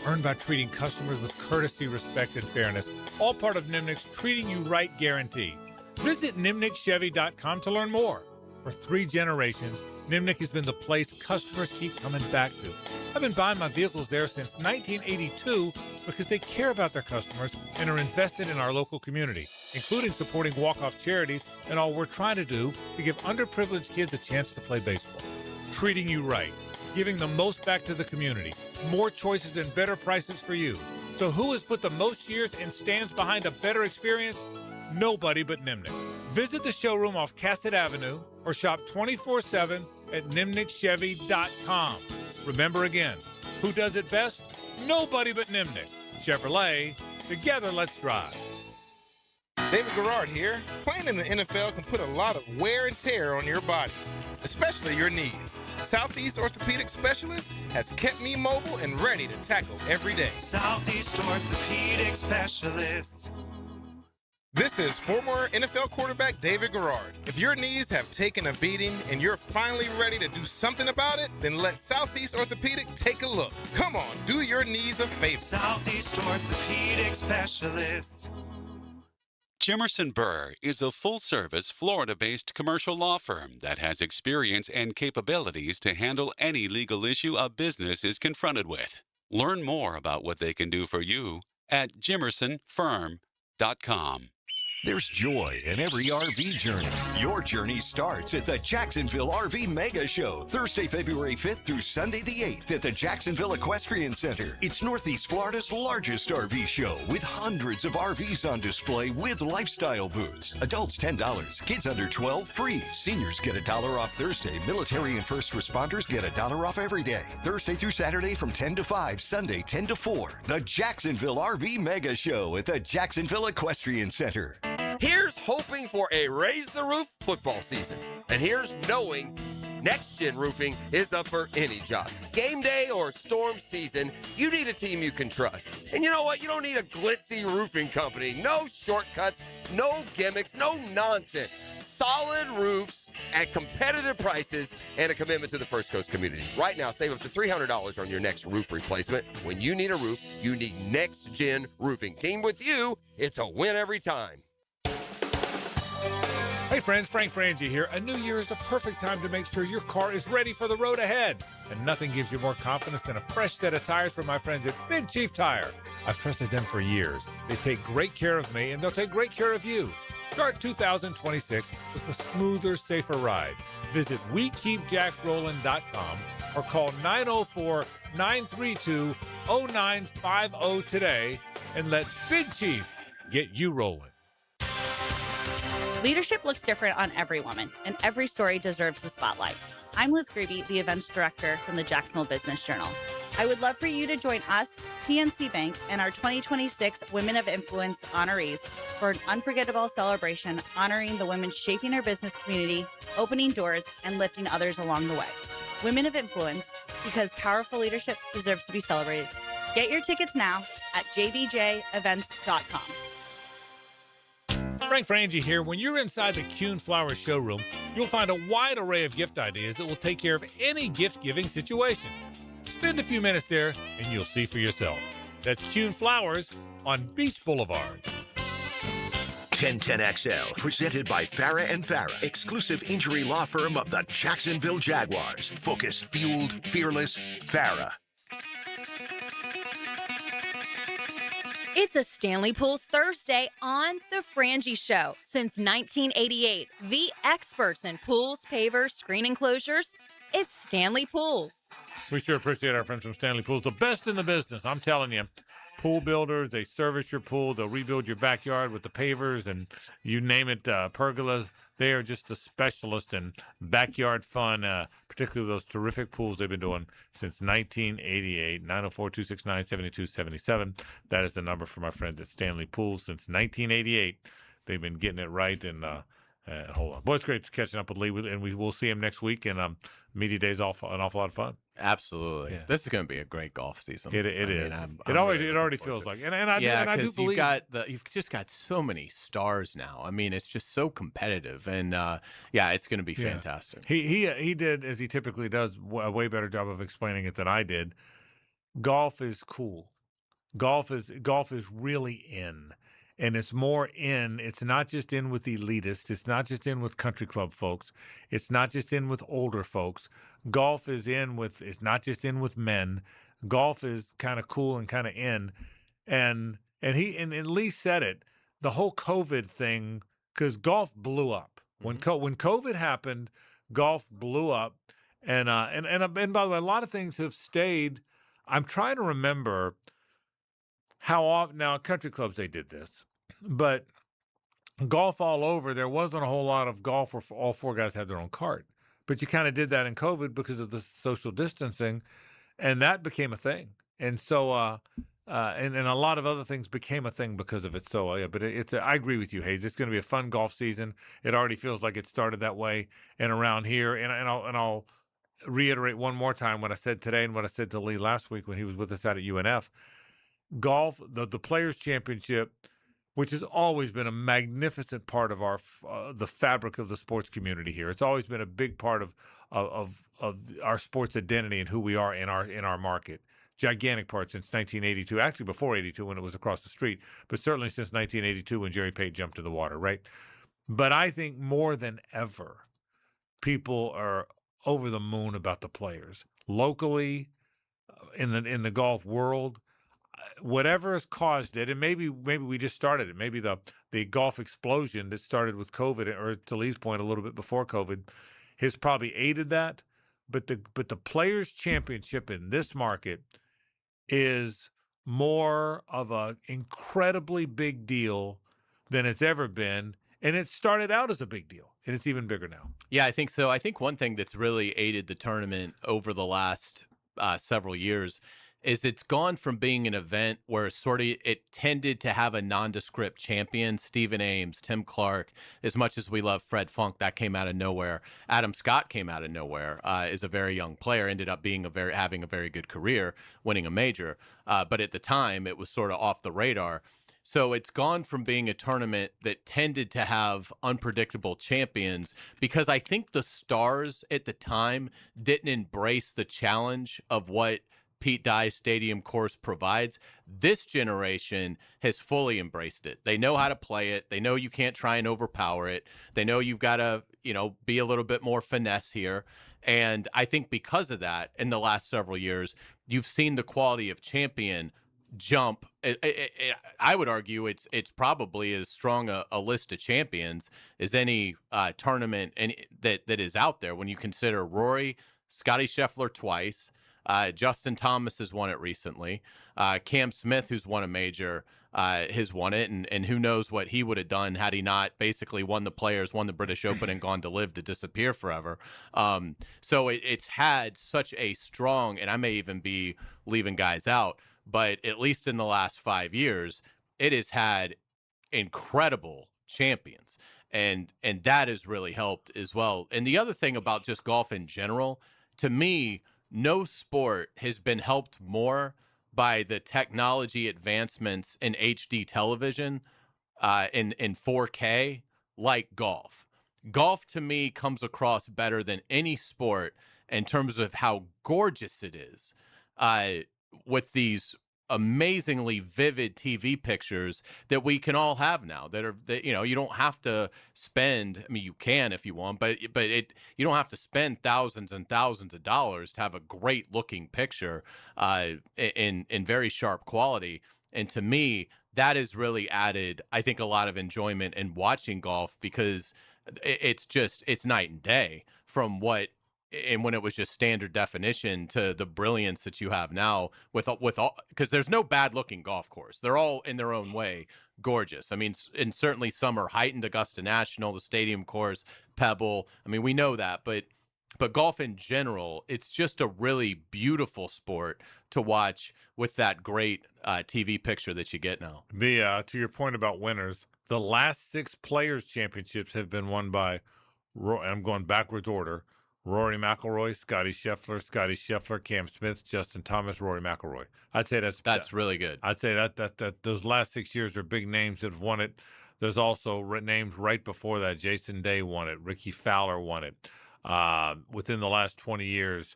earned by treating customers with courtesy, respect, and fairness, all part of Nimnick's Treating You Right guarantee. Visit nimnickchevy.com to learn more. For 3 generations, Nimnick has been the place customers keep coming back to. I've been buying my vehicles there since 1982 because they care about their customers and are invested in our local community, including supporting walk-off charities and all we're trying to do to give underprivileged kids a chance to play baseball. Treating you right, giving the most back to the community, more choices and better prices for you. So who has put the most years and stands behind a better experience? Nobody but Nimnick. Visit the showroom off Cassett Avenue or shop 24/7 at nimnikchevy.com. Remember again, who does it best? Nobody but Nimnik. Chevrolet, together let's drive. David Garrard here. Playing in the NFL can put a lot of wear and tear on your body, especially your knees. Southeast Orthopedic Specialist has kept me mobile and ready to tackle every day. Southeast Orthopedic Specialist. This is former NFL quarterback David Garrard. If your knees have taken a beating and you're finally ready to do something about it, then let Southeast Orthopedic take a look. Come on, do your knees a favor. Southeast Orthopedic Specialist. Jimerson Burr is a full-service, Florida-based commercial law firm that has experience and capabilities to handle any legal issue a business is confronted with. Learn more about what they can do for you at jimersonfirm.com. There's joy in every RV journey. Your journey starts at the Jacksonville RV Mega Show, Thursday, February 5th through Sunday the 8th at the Jacksonville Equestrian Center. It's Northeast Florida's largest RV show with hundreds of RVs on display with lifestyle booths. Adults $10, kids under 12 free. Seniors get $1 off Thursday. Military and first responders get $1 off every day. Thursday through Saturday from 10 to 5, Sunday 10 to 4. The Jacksonville RV Mega Show at the Jacksonville Equestrian Center. Here's hoping for a Raise the Roof football season. And here's knowing Next Gen Roofing is up for any job. Game day or storm season, you need a team you can trust. And you know what? You don't need a glitzy roofing company. No shortcuts, no gimmicks, no nonsense. Solid roofs at competitive prices and a commitment to the First Coast community. Right now, save up to $300 on your next roof replacement. When you need a roof, you need Next Gen Roofing. Team with you, it's a win every time. Hey friends, Frank Frangie here. A new year is the perfect time to make sure your car is ready for the road ahead. And nothing gives you more confidence than a fresh set of tires from my friends at Big Chief Tire. I've trusted them for years. They take great care of me, and they'll take great care of you. Start 2026 with a smoother, safer ride. Visit WeKeepJacksRollin.com or call 904-932-0950 today and let Big Chief get you rolling. Leadership looks different on every woman, and every story deserves the spotlight. I'm Liz Grebe, the events director from the Jacksonville Business Journal. I would love for you to join us, PNC Bank, and our 2026 Women of Influence honorees for an unforgettable celebration honoring the women shaping our business community, opening doors, and lifting others along the way. Women of Influence, because powerful leadership deserves to be celebrated. Get your tickets now at jbjevents.com. Frank Frangie here. When you're inside the Kuhn Flowers showroom, you'll find a wide array of gift ideas that will take care of any gift-giving situation. Spend a few minutes there and you'll see for yourself. That's Kuhn Flowers on Beach Boulevard. 1010XL, presented by Farah and Farah, exclusive injury law firm of the Jacksonville Jaguars. Focus, fueled, fearless, Farah. It's a Stanley Pools Thursday on The Frangie Show. Since 1988, the experts in pools, pavers, screen enclosures, it's Stanley Pools. We sure appreciate our friends from Stanley Pools, the best in the business. I'm telling you, pool builders, they service your pool, they'll rebuild your backyard with the pavers and you name it, pergolas. They are just the specialist in backyard fun, particularly those terrific pools they've been doing since 1988. 904-269-7277. That is the number for my friends at Stanley Pools. Since 1988, they've been getting it right. And hold on. Boy, it's great catching up with Lee, and we will see him next week. And Media Day's an awful lot of fun. Absolutely. Yeah. This is going to be a great golf season. It is. It already feels like. And I do believe you've just got so many stars now. I mean, it's just so competitive, and it's going to be fantastic. He did, as he typically does, a way better job of explaining it than I did. Golf is cool. Golf is really in. And it's more in. It's not just in with elitists. It's not just in with country club folks. It's not just in with older folks. Golf is in with. It's not just in with men. Golf is kind of cool and kind of in. And Lee said it. The whole COVID thing, because golf blew up when COVID happened. Golf blew up, and by the way, a lot of things have stayed. I'm trying to remember how often. Now, country clubs, they did this. But golf all over, there wasn't a whole lot of golf where all four guys had their own cart. But you kind of did that in COVID because of the social distancing, and that became a thing. And so, and a lot of other things became a thing because of it. So, yeah, but I agree with you, Hayes. It's going to be a fun golf season. It already feels like it started that way and around here. And I'll reiterate one more time what I said today and what I said to Lee last week when he was with us out at UNF. Golf, the Players Championship, which has always been a magnificent part of our the fabric of the sports community here. It's always been a big part of our sports identity and who we are in our market. Gigantic part since 1982, actually before 82 when it was across the street, but certainly since 1982 when Jerry Pate jumped in the water, right? But I think more than ever, people are over the moon about the Players locally, in the golf world. Whatever has caused it, and maybe we just started it. Maybe the golf explosion that started with COVID, or to Lee's point, a little bit before COVID, has probably aided that. But the Players Championship in this market is more of an incredibly big deal than it's ever been, and it started out as a big deal, and it's even bigger now. Yeah, I think so. I think one thing that's really aided the tournament over the last several years is it's gone from being an event where it tended to have a nondescript champion, Stephen Ames, Tim Clark. As much as we love Fred Funk, that came out of nowhere. Adam Scott came out of nowhere. Is a very young player, ended up being having a very good career, winning a major. But at the time, it was sort of off the radar. So it's gone from being a tournament that tended to have unpredictable champions because I think the stars at the time didn't embrace the challenge of what Pete Dye Stadium course provides. This generation has fully embraced it. They know how to play it. They know you can't try and overpower it. They know you've got to, be a little bit more finesse here. And I think because of that, in the last several years, you've seen the quality of champion jump. I would argue it's probably as strong a list of champions as any tournament that is out there when you consider Rory, Scotty Scheffler twice, Justin Thomas has won it recently. Cam Smith, who's won a major, has won it, and who knows what he would have done had he not basically won the Players, won the British Open, and gone to live to disappear forever. So it's had such a strong, and I may even be leaving guys out, but at least in the last 5 years, it has had incredible champions. And that has really helped as well. And the other thing about just golf in general, to me, no sport has been helped more by the technology advancements in HD television, in 4K, like golf. Golf, to me, comes across better than any sport in terms of how gorgeous it is, with these amazingly vivid TV pictures that we can all have now that you don't have to spend, I mean, you can if you want, but you don't have to spend thousands and thousands of dollars to have a great looking picture, in very sharp quality. And to me, that has really added, I think, a lot of enjoyment in watching golf because it's night and day from and when it was just standard definition to the brilliance that you have now with all, because there's no bad looking golf course. They're all in their own way gorgeous. I mean, and certainly some are heightened. Augusta National, the Stadium course, Pebble. I mean, we know that, but golf in general, it's just a really beautiful sport to watch with that great TV picture that you get now. To your point about winners, the last 6 Players Championships have been won by, I'm going backwards order, Rory McIlroy, Scotty Scheffler, Cam Smith, Justin Thomas, Rory McIlroy. I'd say that's really good. I'd say that those last 6 years are big names that have won it. There's also names right before that. Jason Day won it. Ricky Fowler won it. Within the last 20 years,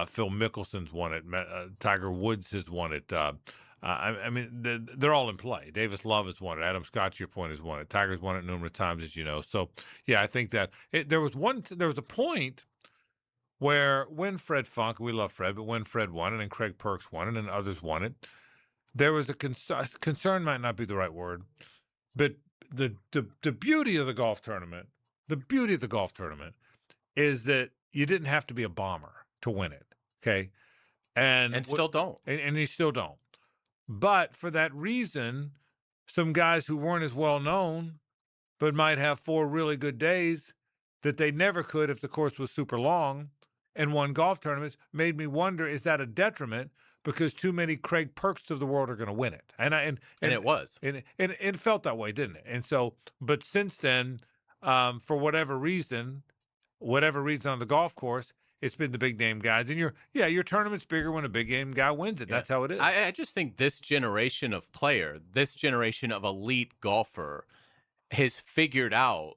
Phil Mickelson's won it. Tiger Woods has won it. I mean, they're all in play. Davis Love has won it. Adam Scott, to your point, has won it. Tiger's won it numerous times, as you know. So, yeah, I think that there was a point where when Fred Funk, we love Fred, but when Fred won it and Craig Perks won it and others won it, there was a concern might not be the right word, but the beauty of the golf tournament, is that you didn't have to be a bomber to win it, okay? And still don't. And you still don't. But for that reason, some guys who weren't as well known but might have 4 really good days that they never could if the course was super long and won golf tournaments. Made me wonder, is that a detriment because too many Craig Perks of the world are going to win it? And it was. And it felt that way, didn't it? And so, but since then, for whatever reason on the golf course, it's been the big name guys. And your tournament's bigger when a big name guy wins it. Yeah. That's how it is. I just think this generation of player, this generation of elite golfer has figured out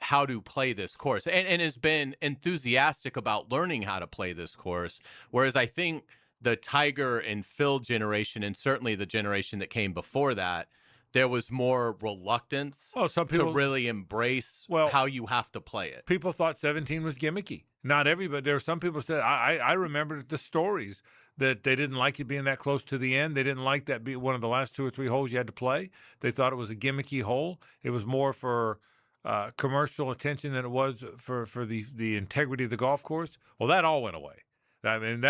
how to play this course and has been enthusiastic about learning how to play this course. Whereas I think the Tiger and Phil generation, and certainly the generation that came before that, there was more reluctance to really embrace how you have to play it. People thought 17 was gimmicky. Not everybody. There were some people said, I remember the stories that they didn't like it being that close to the end. They didn't like that be one of the last 2 or 3 holes you had to play. They thought it was a gimmicky hole. It was more for commercial attention than it was for the integrity of the golf course. Well, that all went away. I mean,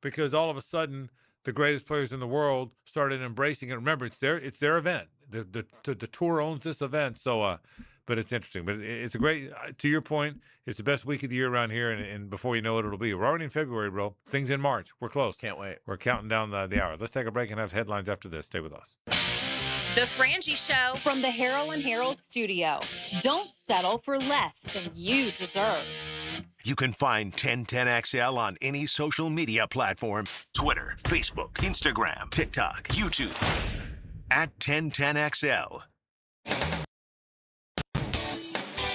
because all of a sudden the greatest players in the world started embracing it. Remember, it's their event. The tour owns this event. So, but it's interesting. But it's a great, to your point, it's the best week of the year around here. And before you know it, it'll be. We're already in February, bro. Things in March. We're close. Can't wait. We're counting down the hour. Let's take a break and have headlines after this. Stay with us. The Frangie Show from the Harold and Harold studio. Don't settle for less than you deserve. You can find 1010XL on any social media platform: Twitter, Facebook, Instagram, TikTok, YouTube. At 1010XL.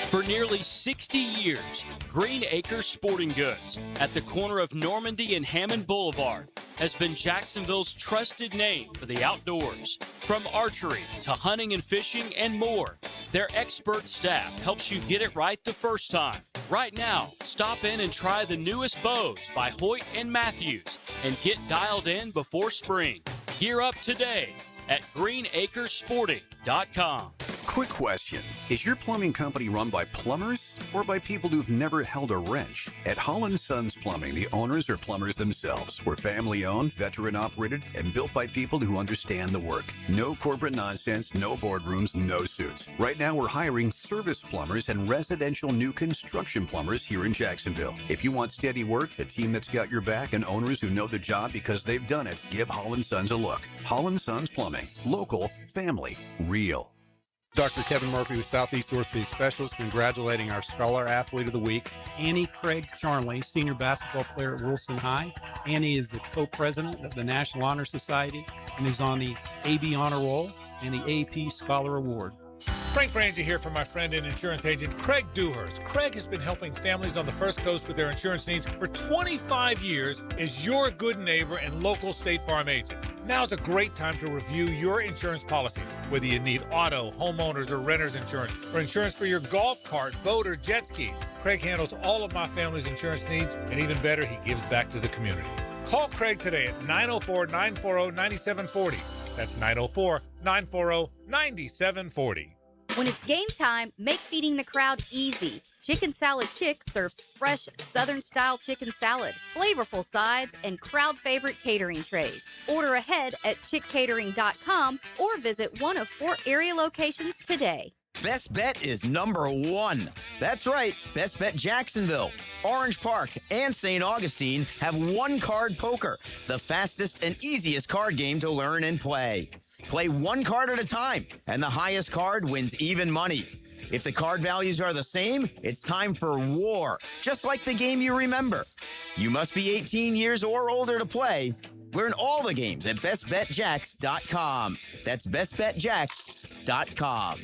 For nearly 60 years, Green Acres Sporting Goods at the corner of Normandy and Hammond Boulevard has been Jacksonville's trusted name for the outdoors. From archery to hunting and fishing and more, their expert staff helps you get it right the first time. Right now, stop in and try the newest bows by Hoyt and Matthews and get dialed in before spring. Gear up today at greenacresporting.com. Quick question. Is your plumbing company run by plumbers or by people who've never held a wrench? At Holland Sons Plumbing, the owners are plumbers themselves. We're family-owned, veteran-operated, and built by people who understand the work. No corporate nonsense, no boardrooms, no suits. Right now, we're hiring service plumbers and residential new construction plumbers here in Jacksonville. If you want steady work, a team that's got your back, and owners who know the job because they've done it, give Holland Sons a look. Holland Sons Plumbing. Local, family, real. Dr. Kevin Murphy with Southeast Orthopedic Specialist, congratulating our Scholar Athlete of the Week, Annie Craig Charnley, senior basketball player at Wilson High. Annie is the co-president of the National Honor Society and is on the AB Honor Roll and the AP Scholar Award. Frank Frangie here from my friend and insurance agent, Craig Dewhurst. Craig has been helping families on the First Coast with their insurance needs for 25 years as your good neighbor and local State Farm agent. Now's a great time to review your insurance policies, whether you need auto, homeowners, or renter's insurance, or insurance for your golf cart, boat, or jet skis. Craig handles all of my family's insurance needs, and even better, he gives back to the community. Call Craig today at 904-940-9740. That's 904-940-9740. When it's game time, make feeding the crowd easy. Chicken Salad Chick serves fresh Southern-style chicken salad, flavorful sides, and crowd-favorite catering trays. Order ahead at chickcatering.com or visit one of 4 area locations today. Best Bet is #1. That's right, Best Bet Jacksonville, Orange Park, and St. Augustine have one-card poker, the fastest and easiest card game to learn and play. Play one card at a time, and the highest card wins even money. If the card values are the same, it's time for war, just like the game you remember. You must be 18 years or older to play. Learn all the games at bestbetjacks.com. That's bestbetjacks.com.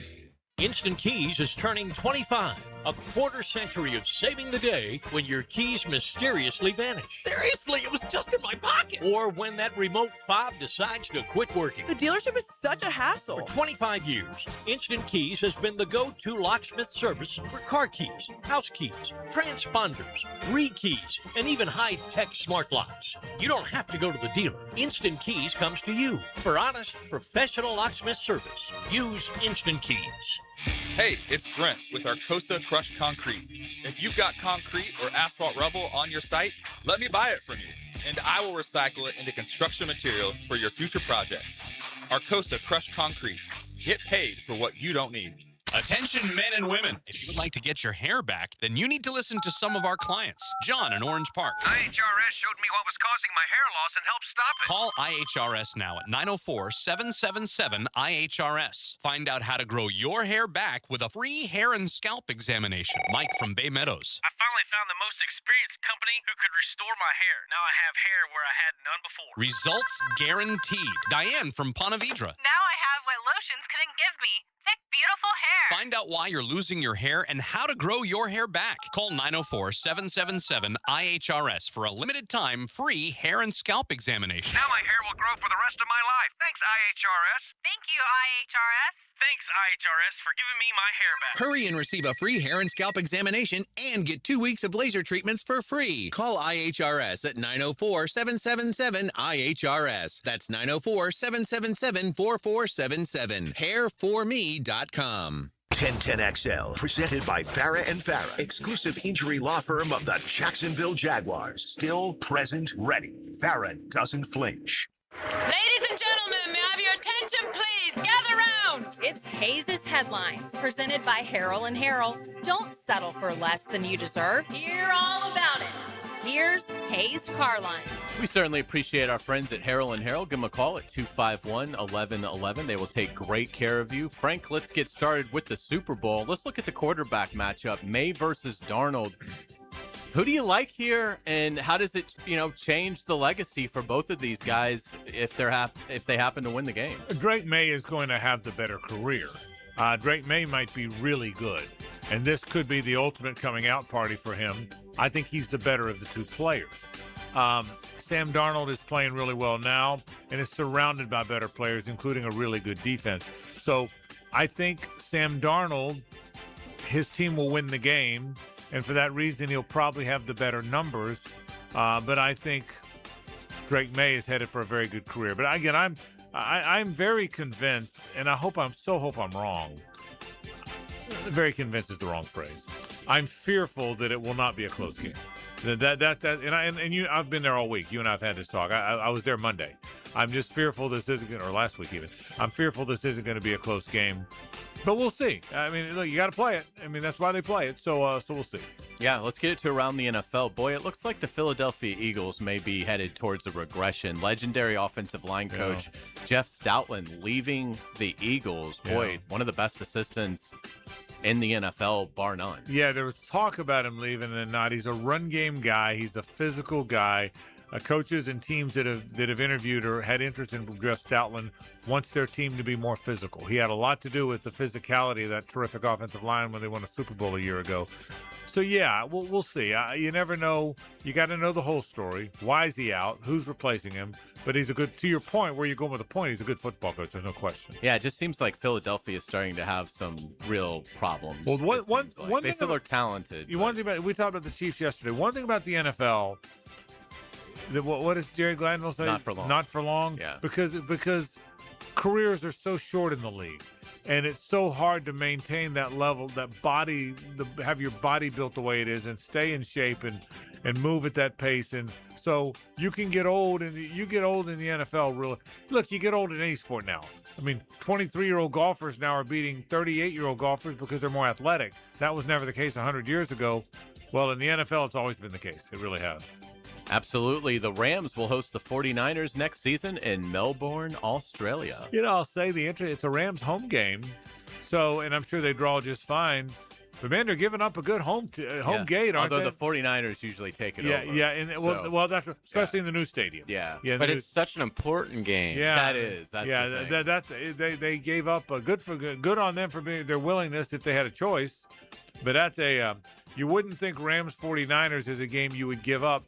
Instant Keys is turning 25. A quarter century of saving the day when your keys mysteriously vanish. Seriously, it was just in my pocket. Or when that remote fob decides to quit working. The dealership is such a hassle. For 25 years, Instant Keys has been the go-to locksmith service for car keys, house keys, transponders, re-keys, and even high-tech smart locks. You don't have to go to the dealer. Instant Keys comes to you for honest, professional locksmith service. Use Instant Keys. Hey, it's Brent with Arcosa Crushed Concrete. If you've got concrete or asphalt rubble on your site, let me buy it from you, and I will recycle it into construction material for your future projects. Arcosa Crushed Concrete. Get paid for what you don't need. Attention men and women. If you would like to get your hair back, then you need to listen to some of our clients. John in Orange Park. IHRS showed me what was causing my hair loss and helped stop it. Call IHRS now at 904-777-IHRS. Find out how to grow your hair back with a free hair and scalp examination. Mike from Bay Meadows. I finally found the most experienced company who could restore my hair. Now I have hair where I had none before. Results guaranteed. Diane from Ponte Vedra. Now I have what lotions couldn't give me. Thick, beautiful hair. Find out why you're losing your hair and how to grow your hair back. Call 904-777-IHRS for a limited time free hair and scalp examination. Now my hair will grow for the rest of my life. Thanks, IHRS. Thank you, IHRS. Thanks, IHRS, for giving me my hair back. Hurry and receive a free hair and scalp examination and get 2 weeks of laser treatments for free. Call IHRS at 904-777-IHRS. That's 904-777-4477. Hairforme.com. 1010XL, presented by Farah and Farah, exclusive injury law firm of the Jacksonville Jaguars. Still present, ready. Farah doesn't flinch. Ladies and gentlemen, may I have your attention, please? Gather round. It's Hayes' Headlines, presented by Harrell and Harrell. Don't settle for less than you deserve. Hear all about it. Here's Hayes Carline. We certainly appreciate our friends at Harrell and Harrell. Give them a call at 251-1111. They will take great care of you. Frank, let's get started with the Super Bowl. Let's look at the quarterback matchup, May versus Darnold. Who do you like here, and how does it, change the legacy for both of these guys if they happen to win the game? Drake May is going to have the better career. Drake May might be really good, and this could be the ultimate coming out party for him. I think he's the better of the two players. Sam Darnold is playing really well now and is surrounded by better players, including a really good defense. So I think Sam Darnold, his team will win the game, and for that reason, he'll probably have the better numbers. But I think Drake May is headed for a very good career. But again, I'm very convinced, and I hope I'm wrong. Very convinced is the wrong phrase. I'm fearful that it will not be a close game. I've been there all week. You and I've had this talk. I was there Monday. I'm just fearful this isn't, or last week even. I'm fearful this isn't going to be a close game. But we'll see. I mean, look, you got to play it. I mean, that's why they play it. So we'll see. Yeah, let's get it to around the NFL. Boy, it looks like the Philadelphia Eagles may be headed towards a regression. Legendary offensive line coach Jeff Stoutland leaving the Eagles. Boy, one of the best assistants in the NFL, bar none. Yeah, there was talk about him leaving and not. He's a run game guy. He's a physical guy. Coaches and teams that have interviewed or had interest in Jeff Stoutland wants their team to be more physical. He had a lot to do with the physicality of that terrific offensive line when they won a Super Bowl a year ago. So yeah, we'll see. You never know. You got to know the whole story. Why is he out? Who's replacing him? But he's a good. To your point, where you're going with the point, he's a good football coach. There's no question. Yeah, it just seems like Philadelphia is starting to have some real problems. Well, one they thing still are talented. One thing about we talked about the Chiefs yesterday. One thing about the NFL. What does Jerry Glanville say? Not for long. Not for long. Yeah. Because careers are so short in the league, and it's so hard to maintain that level, that body, have your body built the way it is, and stay in shape and move at that pace. And so you can get old, and you get old in the NFL. Really, look, you get old in any sport now. I mean, 23-year-old golfers now are beating 38-year-old golfers because they're more athletic. That was never the case 100 years ago. Well, in the NFL, it's always been the case. It really has. Absolutely. The Rams will host the 49ers next season in Melbourne, Australia. I'll say it's a Rams home game. So, and I'm sure they draw just fine. But, man, they're giving up a good home gate, aren't Although they? the 49ers usually take it over. Yeah. And well, that's especially in the new stadium. Yeah. But it's such an important game. Yeah. That is. That's the thing. They gave up a good on them for their willingness if they had a choice. But that's you wouldn't think Rams 49ers is a game you would give up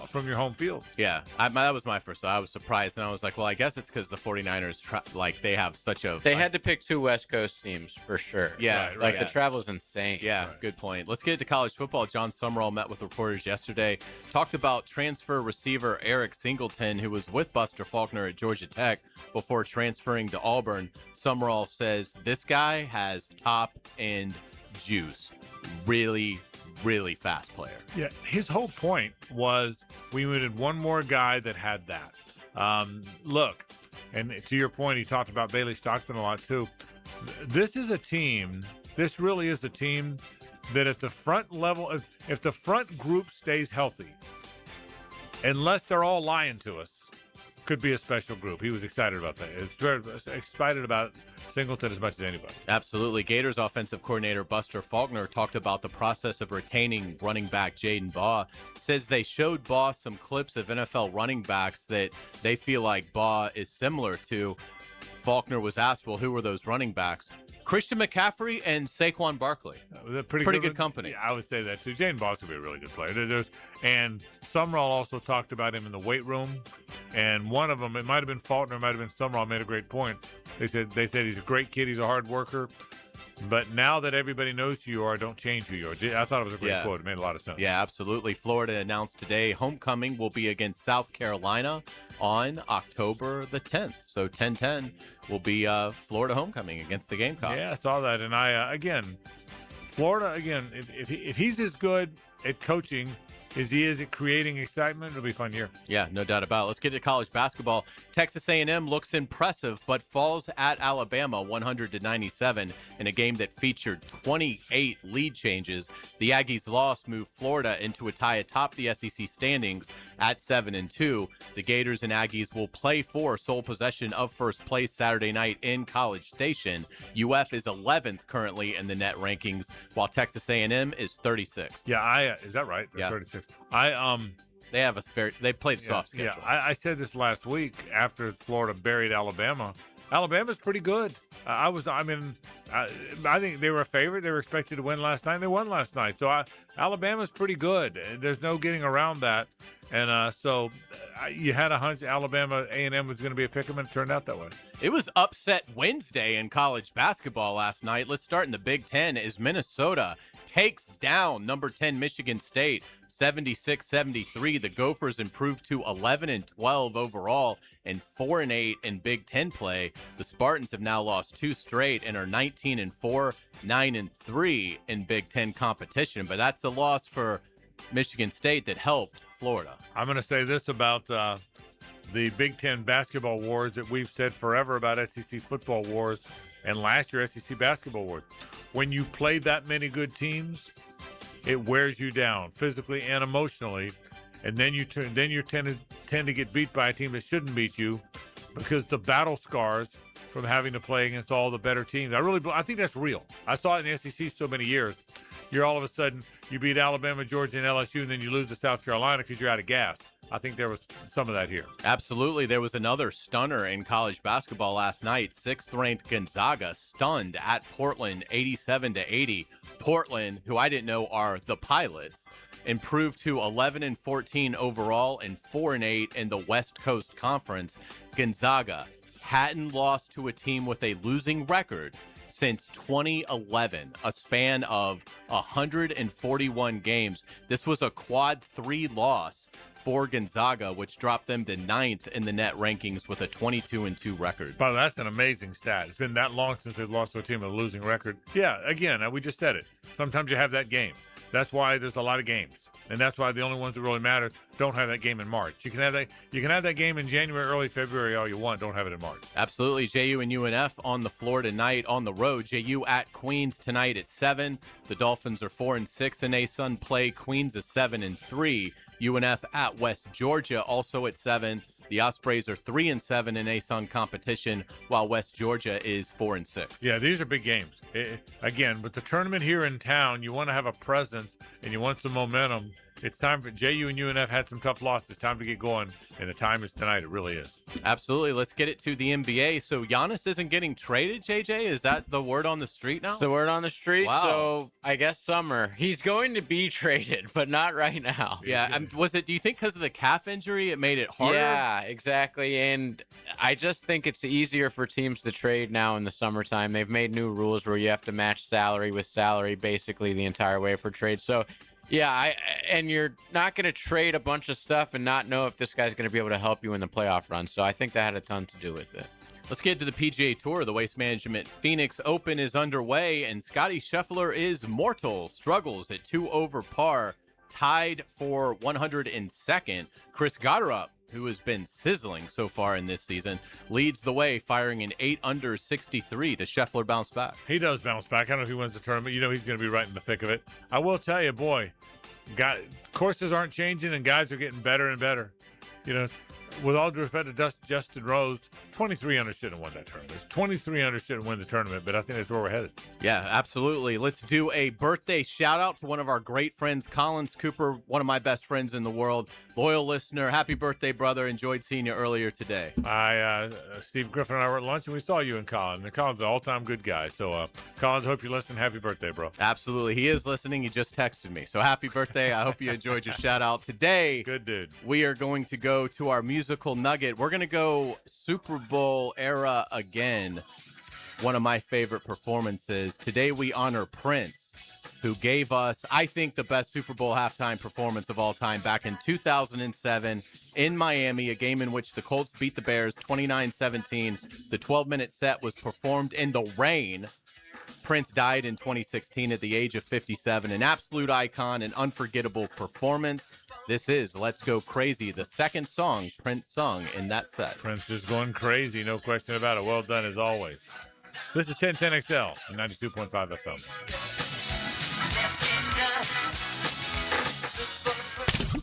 from your home field. Yeah, that was my first thought. I was surprised, and I was like, well, I guess it's because the 49ers, they have such a... They had to pick two West Coast teams, for sure. Yeah. Right. The travel is insane. Yeah, good point. Let's get into college football. John Summerall met with reporters yesterday, talked about transfer receiver Eric Singleton, who was with Buster Faulkner at Georgia Tech before transferring to Auburn. Summerall says this guy has top-end juice. Really fast player. Yeah, his whole point was we needed one more guy that had that. Look, and to your point, he talked about Bailey Stockton a lot too. This is a team this really is the team that if the front level, if the front group stays healthy, unless they're all lying to us, could be a special group. He was excited about that. It's very excited about Singleton as much as anybody. Absolutely. Gators offensive coordinator Buster Faulkner talked about the process of retaining running back Jaden Baugh. Says they showed Baugh some clips of NFL running backs that they feel like Baugh is similar to. Faulkner was asked, well, who were those running backs? Christian McCaffrey and Saquon Barkley. Pretty good company. Yeah, I would say that too. Jaden Baugh's going to be a really good player. And Sumrall also talked about him in the weight room. And one of them, it might have been Faulkner, it might have been Sumrall, made a great point. They said he's a great kid, he's a hard worker. But now that everybody knows who you are, don't change who you are. I thought it was a great quote. It made a lot of sense. Yeah, absolutely. Florida announced today homecoming will be against South Carolina on October the 10th. So 10-10 will be Florida homecoming against the Gamecocks. Yeah, I saw that. And Florida, if he's as good at coaching as he is at creating excitement, it'll be a fun year. Yeah, no doubt about it. Let's get to college basketball. Texas A&M looks impressive, but falls at Alabama 100-97 in a game that featured 28 lead changes. The Aggies' loss moved Florida into a tie atop the SEC standings at 7-2. The Gators and Aggies will play for sole possession of first place Saturday night in College Station. UF is 11th currently in the net rankings, while Texas A&M is 36th. Yeah, is that right? They're 36th. They played a soft schedule. Yeah, I said this last week after Florida buried Alabama. Alabama's pretty good. I think they were a favorite. They were expected to win last night. They won last night. So Alabama's pretty good. There's no getting around that. And so you had a hunch Alabama A&M was going to be a pick 'em, and it turned out that way. It was upset Wednesday in college basketball last night. Let's start in the Big Ten as Minnesota takes down number 10 Michigan State 76-73. The Gophers improved to 11-12 overall and 4-8 in Big Ten play. The Spartans have now lost 2 straight and are 19-4, 9-3 in Big Ten competition. But that's a loss for Michigan State that helped Florida. I'm going to say this about the Big Ten basketball wars that we've said forever about SEC football wars and last year SEC basketball wars. When you play that many good teams, it wears you down physically and emotionally, and then you tend to get beat by a team that shouldn't beat you because the battle scars from having to play against all the better teams. I think that's real. I saw it in the SEC so many years. You're all of a sudden you beat Alabama, Georgia, and LSU, and then you lose to South Carolina because you're out of gas. I think there was some of that here. Absolutely. There was another stunner in college basketball last night. 6th-ranked Gonzaga stunned at Portland 87-80. Portland, who I didn't know are the Pilots, improved to 11-14 overall and 4-8 in the West Coast Conference. Gonzaga hadn't lost to a team with a losing record since 2011, a span of 141 games. This was a quad 3 loss for Gonzaga, which dropped them to 9th in the net rankings with a 22-2 record. But that's an amazing stat. It's been that long since they've lost to a team with a losing record. Yeah, again, we just said it. Sometimes you have that game. That's why there's a lot of games. And that's why the only ones that really matter don't have that game in March. You can have that game in January, early February, all you want. Don't have it in March. Absolutely. JU and UNF on the floor tonight on the road. JU at Queens tonight at 7. The Dolphins are 4-6 in ASUN play. Queens is 7-3. UNF at West Georgia also at 7. The Ospreys are 3-7 in ASUN competition, while West Georgia is 4-6. Yeah, these are big games. Again, with the tournament here in town, you want to have a presence and you want some momentum. It's time for JU and UNF had some tough losses. Time to get going, and the time is tonight. It really is. Absolutely. Let's get it to the NBA. So Giannis isn't getting traded, JJ? Is that the word on the street now? It's the word on the street. Wow. So I guess summer. He's going to be traded, but not right now. Yeah. Do you think because of the calf injury it made it harder? Yeah, exactly. And I just think it's easier for teams to trade now in the summertime. They've made new rules where you have to match salary with salary basically the entire way for trade. So yeah, and you're not going to trade a bunch of stuff and not know if this guy's going to be able to help you in the playoff run. So I think that had a ton to do with it. Let's get to the PGA Tour. The Waste Management Phoenix Open is underway, and Scottie Scheffler is mortal. Struggles at 2 over par, tied for 102nd. Chris Gator up who has been sizzling so far in this season, leads the way, firing an 8 under 63. Does Scheffler bounce back? He does bounce back. I don't know if he wins the tournament. You know he's going to be right in the thick of it. I will tell you, boy, courses aren't changing and guys are getting better and better. You know, with all due respect to Justin Rose, 23 under shouldn't have won that tournament. 23 under shouldn't win the tournament, but I think that's where we're headed. Yeah, absolutely. Let's do a birthday shout out to one of our great friends, Collins Cooper, one of my best friends in the world, loyal listener. Happy birthday, brother. Enjoyed seeing you earlier today. Steve Griffin and I were at lunch and we saw you and Colin. And Colin's an all-time good guy. So, Collins, hope you listen. Happy birthday, bro. Absolutely. He is listening. He just texted me. So happy birthday. I hope you enjoyed your shout out today. Good dude. We are going to go to our musical nugget. We're going to go Super Bowl era again. One of my favorite performances. Today we honor Prince, who gave us, I think, the best Super Bowl halftime performance of all time back in 2007 in Miami, a game in which the Colts beat the Bears 29-17. The 12-minute set was performed in the rain. Prince died in 2016 at the age of 57. An absolute icon, an unforgettable performance. This is Let's Go Crazy, the second song Prince sung in that set. Prince is going crazy, no question about it. Well done as always. This is 1010XL and 92.5 FM.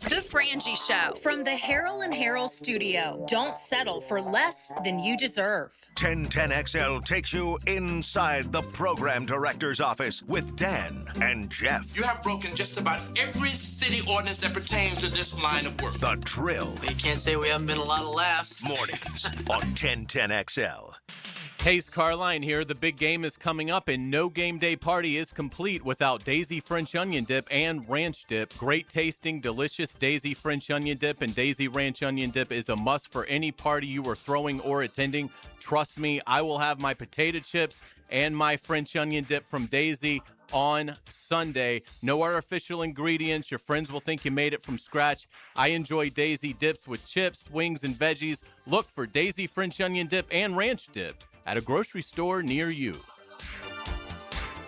The Frangie Show from the Harold and Harold studio. Don't settle for less than you deserve. 1010XL takes you inside the program director's office with Dan and Jeff. You have broken just about every city ordinance that pertains to this line of work. The Drill. You can't say we haven't been a lot of laughs. Mornings on 1010XL. Hayes Carline here. The big game is coming up, and no game day party is complete without Daisy French Onion Dip and Ranch Dip. Great tasting, delicious Daisy French Onion Dip and Daisy Ranch Onion Dip is a must for any party you are throwing or attending. Trust me, I will have my potato chips and my French Onion Dip from Daisy on Sunday. No artificial ingredients. Your friends will think you made it from scratch. I enjoy Daisy dips with chips, wings, and veggies. Look for Daisy French Onion Dip and Ranch Dip at a grocery store near you.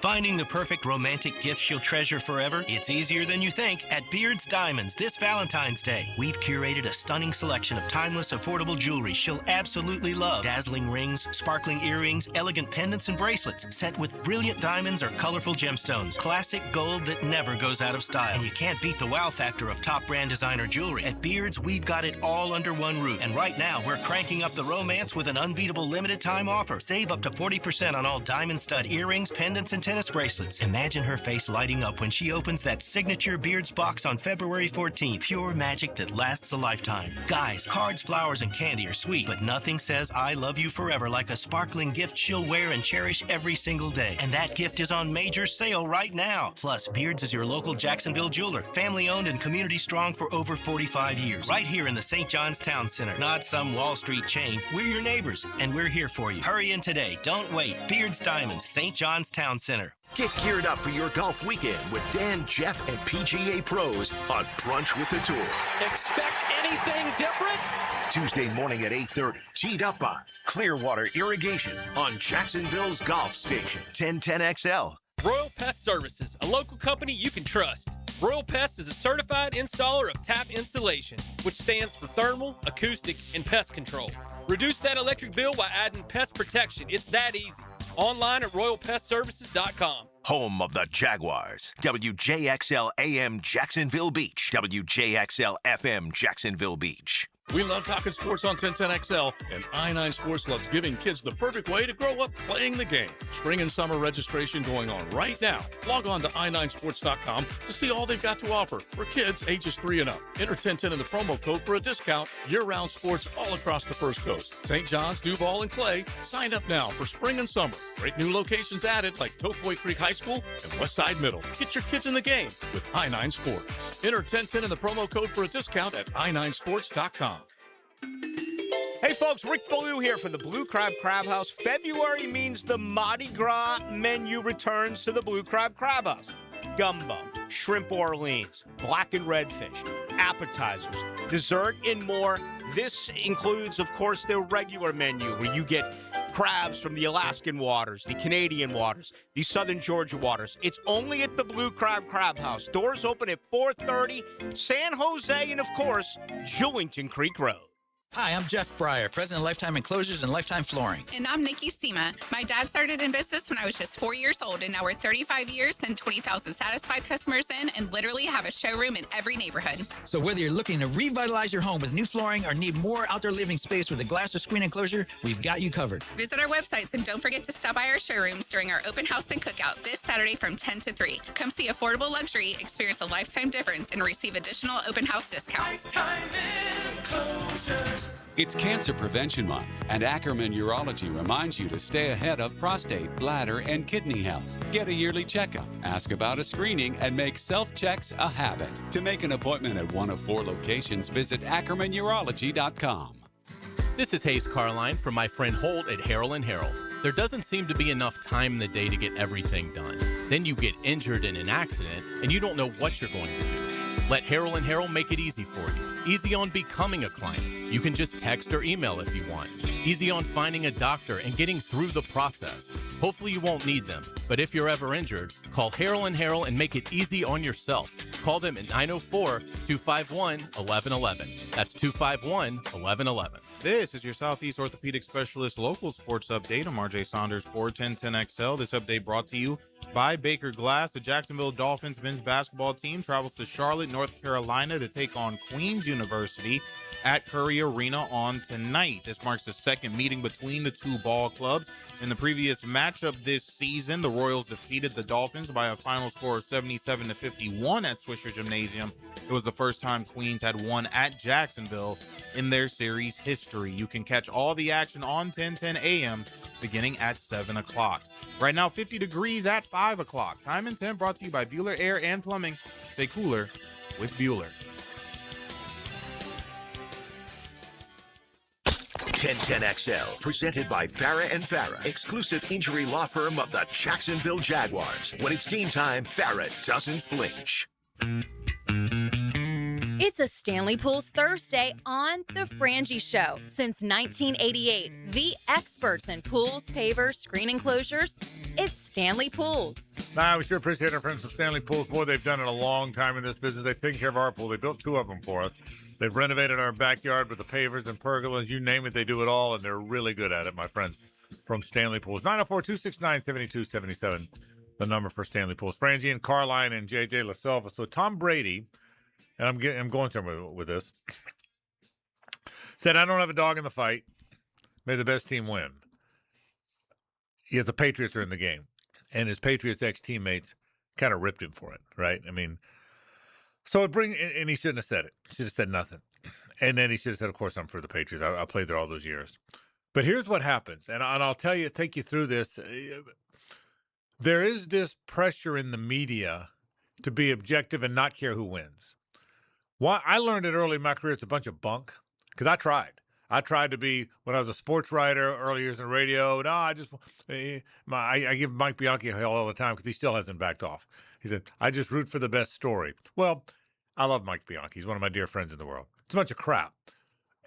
Finding the perfect romantic gift she'll treasure forever? It's easier than you think at Beard's Diamonds this Valentine's Day. We've curated a stunning selection of timeless, affordable jewelry she'll absolutely love. Dazzling rings, sparkling earrings, elegant pendants and bracelets, set with brilliant diamonds or colorful gemstones. Classic gold that never goes out of style. And you can't beat the wow factor of top brand designer jewelry. At Beard's, we've got it all under one roof. And right now, we're cranking up the romance with an unbeatable limited time offer. Save up to 40% on all diamond stud earrings, pendants, and tennis bracelets. Imagine her face lighting up when she opens that signature Beards box on February 14th. Pure magic that lasts a lifetime. Guys, cards, flowers, and candy are sweet, but nothing says I love you forever like a sparkling gift she'll wear and cherish every single day. And that gift is on major sale right now. Plus, Beards is your local Jacksonville jeweler, family owned and community strong for over 45 years. Right here in the St. John's Town Center. Not some Wall Street chain. We're your neighbors, and we're here for you. Hurry in today. Don't wait. Beards Diamonds, St. John's Town Center. Get geared up for your golf weekend with Dan, Jeff, and PGA pros on Brunch with the Tour. Expect anything different? Tuesday morning at 8:30. Teed up by Clearwater Irrigation on Jacksonville's Golf Station. 1010XL. Royal Pest Services, a local company you can trust. Royal Pest is a certified installer of tap insulation, which stands for thermal, acoustic, and pest control. Reduce that electric bill by adding pest protection. It's that easy. Online at royalpestservices.com. Home of the Jaguars. WJXL AM Jacksonville Beach. WJXL FM Jacksonville Beach. We love talking sports on 1010XL, and I-9 Sports loves giving kids the perfect way to grow up playing the game. Spring and summer registration going on right now. Log on to i9sports.com to see all they've got to offer for kids ages 3 and up. Enter 1010 in the promo code for a discount. Year-round sports all across the First Coast. St. John's, Duval, and Clay. Sign up now for spring and summer. Great new locations added like Tofoy Creek High School and Westside Middle. Get your kids in the game with I-9 Sports. Enter 1010 in the promo code for a discount at i9sports.com. Hey folks, Rick Ballou here from the Blue Crab Crab House. February means the Mardi Gras menu returns to the Blue Crab Crab House. Gumbo, shrimp Orleans, blackened redfish, appetizers, dessert, and more. This includes, of course, their regular menu where you get crabs from the Alaskan waters, the Canadian waters, the Southern Georgia waters. It's only at the Blue Crab Crab House. Doors open at 4:30, San Jose, and of course, Julington Creek Road. Hi, I'm Jeff Breyer, president of Lifetime Enclosures and Lifetime Flooring. And I'm Nikki Sema. My dad started in business when I was just 4 years old, and now we're 35 years and 20,000 satisfied customers in, and literally have a showroom in every neighborhood. So whether you're looking to revitalize your home with new flooring or need more outdoor living space with a glass or screen enclosure, we've got you covered. Visit our websites and don't forget to stop by our showrooms during our open house and cookout this Saturday from 10 to 3. Come see affordable luxury, experience a lifetime difference, and receive additional open house discounts. It's Cancer Prevention Month, and Ackerman Urology reminds you to stay ahead of prostate, bladder, and kidney health. Get a yearly checkup, ask about a screening, and make self-checks a habit. To make an appointment at one of 4 locations, visit AckermanUrology.com. This is Hayes Carline from my friend Holt at Harrell & Harrell. There doesn't seem to be enough time in the day to get everything done. Then you get injured in an accident, and you don't know what you're going to do. Let Harrell & Harrell make it easy for you. Easy on becoming a client. You can just text or email if you want. Easy on finding a doctor and getting through the process. Hopefully you won't need them, but if you're ever injured, call Harrell & Harrell and make it easy on yourself. Call them at 904-251-1111. That's 251-1111. This is your Southeast Orthopedic Specialist local sports update. I'm RJ Saunders for 1010XL. This update brought to you by Baker Glass. The Jacksonville Dolphins men's basketball team travels to Charlotte, North Carolina to take on Queens University at Curry Arena on tonight. This marks the second meeting between the two ball clubs. In the previous matchup this season, the Royals defeated the Dolphins by a final score of 77-51 at Swisher Gymnasium. It was the first time Queens had won at Jacksonville in their series history. You can catch all the action on 1010 a.m. beginning at 7 o'clock. Right now, 50 degrees at 5 o'clock. Time and Temp brought to you by Bueller Air and Plumbing. Stay cooler with Bueller. 1010XL, presented by Farah and Farah, exclusive injury law firm of the Jacksonville Jaguars. When it's game time, Farah doesn't flinch. It's a Stanley Pools Thursday on The Frangie Show. Since 1988, the experts in pools, pavers, screen enclosures, it's Stanley Pools. Nah, we sure appreciate our friends from Stanley Pools. Boy, they've done it a long time in this business. They've taken care of our pool. They built 2 of them for us. They've renovated our backyard with the pavers and pergolas. You name it, they do it all, and they're really good at it, my friends from Stanley Pools. 904-269-7277, the number for Stanley Pools. Frangie and Carline and JJ LaSelva. So Tom Brady, and I'm going somewhere with this, said, I don't have a dog in the fight. May the best team win. Yet the Patriots are in the game. And his Patriots ex-teammates kind of ripped him for it, right? I mean, so and he shouldn't have said it. He should have said nothing. And then he should have said, of course, I'm for the Patriots. I played there all those years. But here's what happens, and I'll take you through this. There is this pressure in the media to be objective and not care who wins. Why I learned it early in my career. It's a bunch of bunk because I tried. I tried to be, when I was a sports writer, early years in the radio. No, I give Mike Bianchi hell all the time because he still hasn't backed off. He said, I just root for the best story. Well, I love Mike Bianchi. He's one of my dear friends in the world. It's a bunch of crap.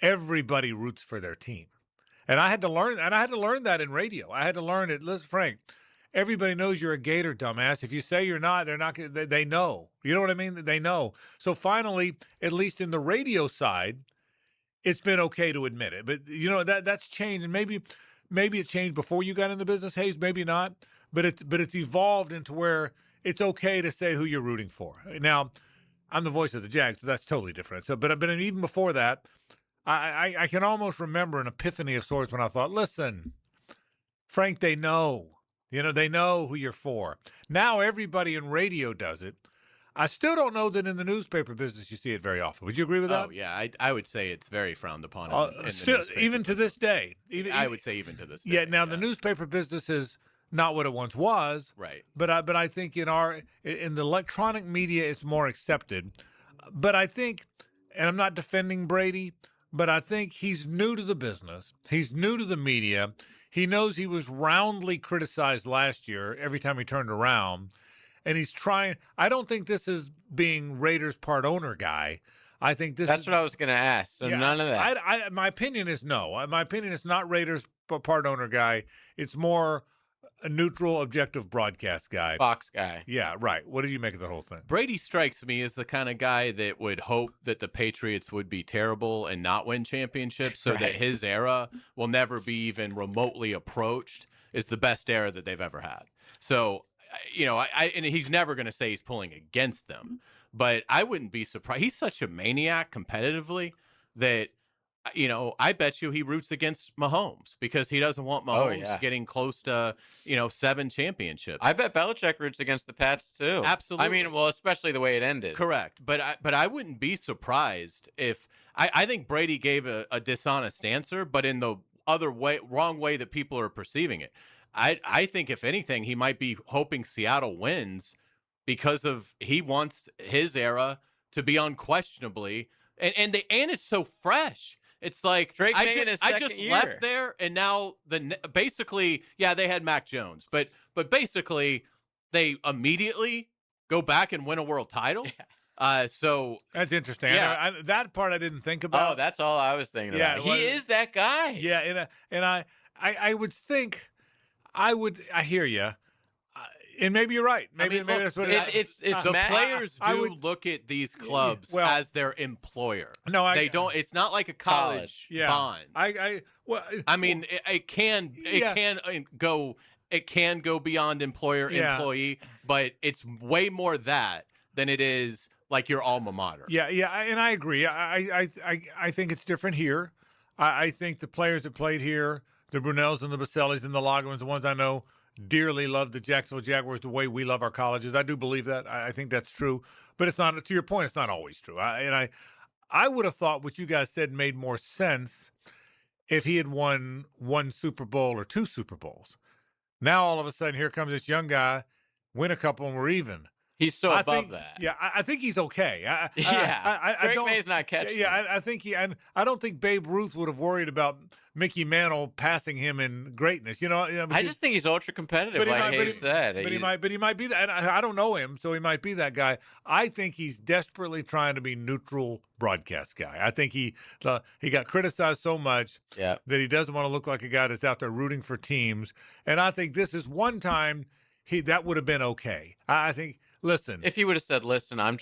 Everybody roots for their team. And I had to learn that in radio. I had to learn it. Listen, Frank, everybody knows you're a Gator, dumbass. If you say you're not, they're not. They know. You know what I mean? They know. So finally, at least in the radio side, it's been okay to admit it. But you know that's changed, and maybe it changed before you got in the business, Hayes. Maybe not. But it's evolved into where it's okay to say who you're rooting for. Now, I'm the voice of the Jags, so that's totally different. So, but even before that, I can almost remember an epiphany of sorts when I thought, listen, Frank, they know. You know, they know who you're for. Now everybody in radio does it. I still don't know that in the newspaper business you see it very often. Would you agree with that? Oh, yeah. I would say it's very frowned upon. In still, even to this day. I would say even to this day. Yeah, now the newspaper business is not what it once was. Right. But I think in the electronic media it's more accepted. But I think, and I'm not defending Brady, but I think he's new to the business. He's new to the media. He knows he was roundly criticized last year every time he turned around. And he's trying. I don't think this is being Raiders part owner guy. I think that's what I was going to ask. So none of that. My opinion is no. My opinion is not Raiders part owner guy. It's more a neutral, objective broadcast guy. Fox guy. Yeah, right. What did you make of the whole thing? Brady strikes me as the kind of guy that would hope that the Patriots would be terrible and not win championships so that his era will never be even remotely approached is the best era that they've ever had. So, and he's never going to say he's pulling against them, but I wouldn't be surprised. He's such a maniac competitively that, I bet you he roots against Mahomes because he doesn't want Mahomes getting close to, 7 championships. I bet Belichick roots against the Pats too. Absolutely. I mean, well, especially the way it ended. Correct. But I wouldn't be surprised if I think Brady gave a dishonest answer, but in the wrong way that people are perceiving it. I think if anything, he might be hoping Seattle wins because he wants his era to be unquestionably and it's so fresh. It's like Drake I just left there, and now basically, they had Mac Jones, but basically they immediately go back and win a world title. Yeah. So that's interesting. Yeah, that part I didn't think about. Oh, that's all I was thinking about. He is that guy. Yeah, and I would think I hear you. And maybe you're right. Maybe that's what it's the players do look at these clubs as their employer. No, they don't. It's not like a college bond. It can go beyond employee, but it's way more that than it is like your alma mater. Yeah, and I agree. I think it's different here. I think the players that played here, the Brunells and the Basellis and the Lagermans, the ones I know, dearly love the Jacksonville Jaguars the way we love our colleges. I do believe that. I think that's true. But it's not, to your point, it's not always true. I would have thought what you guys said made more sense if he had won 1 Super Bowl or 2 Super Bowls. Now, all of a sudden, here comes this young guy, win a couple, and we're even. He's so above that. Yeah, I think he's okay. Drake May's not catching. Yeah, I think and I don't think Babe Ruth would have worried about Mickey Mantle passing him in greatness. I just think he's ultra competitive, like Hayes said. But he might be that. And I don't know him, so he might be that guy. I think he's desperately trying to be neutral broadcast guy. I think he got criticized so much that he doesn't want to look like a guy that's out there rooting for teams. And I think this is one time that would have been okay. I think. Listen, if he would have said, "Listen, I'm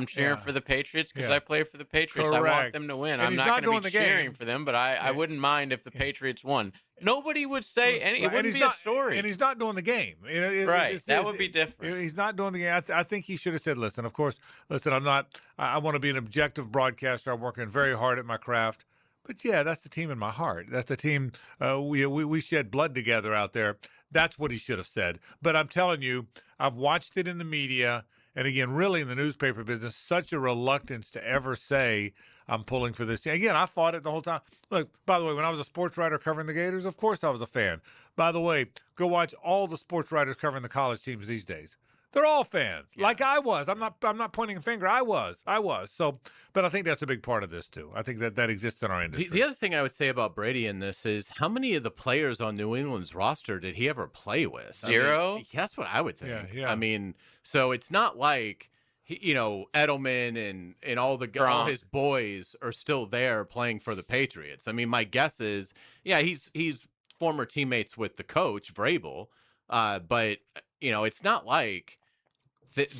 cheering for the Patriots because I play for the Patriots. Correct. I want them to win. And I'm not going to be cheering for them, but I wouldn't mind if the Patriots won." Nobody would say any. It wouldn't be a story. And he's not doing the game. That would be different. He's not doing the game. I think he should have said, "Listen, of course, I'm not. I want to be an objective broadcaster. I'm working very hard at my craft." But that's the team in my heart. That's the team. We shed blood together out there. That's what he should have said. But I'm telling you, I've watched it in the media, and again, really in the newspaper business, such a reluctance to ever say I'm pulling for this team. Again, I fought it the whole time. Look, by the way, when I was a sports writer covering the Gators, of course I was a fan. By the way, go watch all the sports writers covering the college teams these days. They're all fans, like I was. I'm not pointing a finger. I was. So, but I think that's a big part of this too. I think that exists in our industry. The other thing I would say about Brady in this is how many of the players on New England's roster did he ever play with? 0? That's what I would think. Yeah. I mean, so it's not like Edelman and all his boys are still there playing for the Patriots. I mean, my guess is, he's former teammates with the coach Vrabel, but it's not like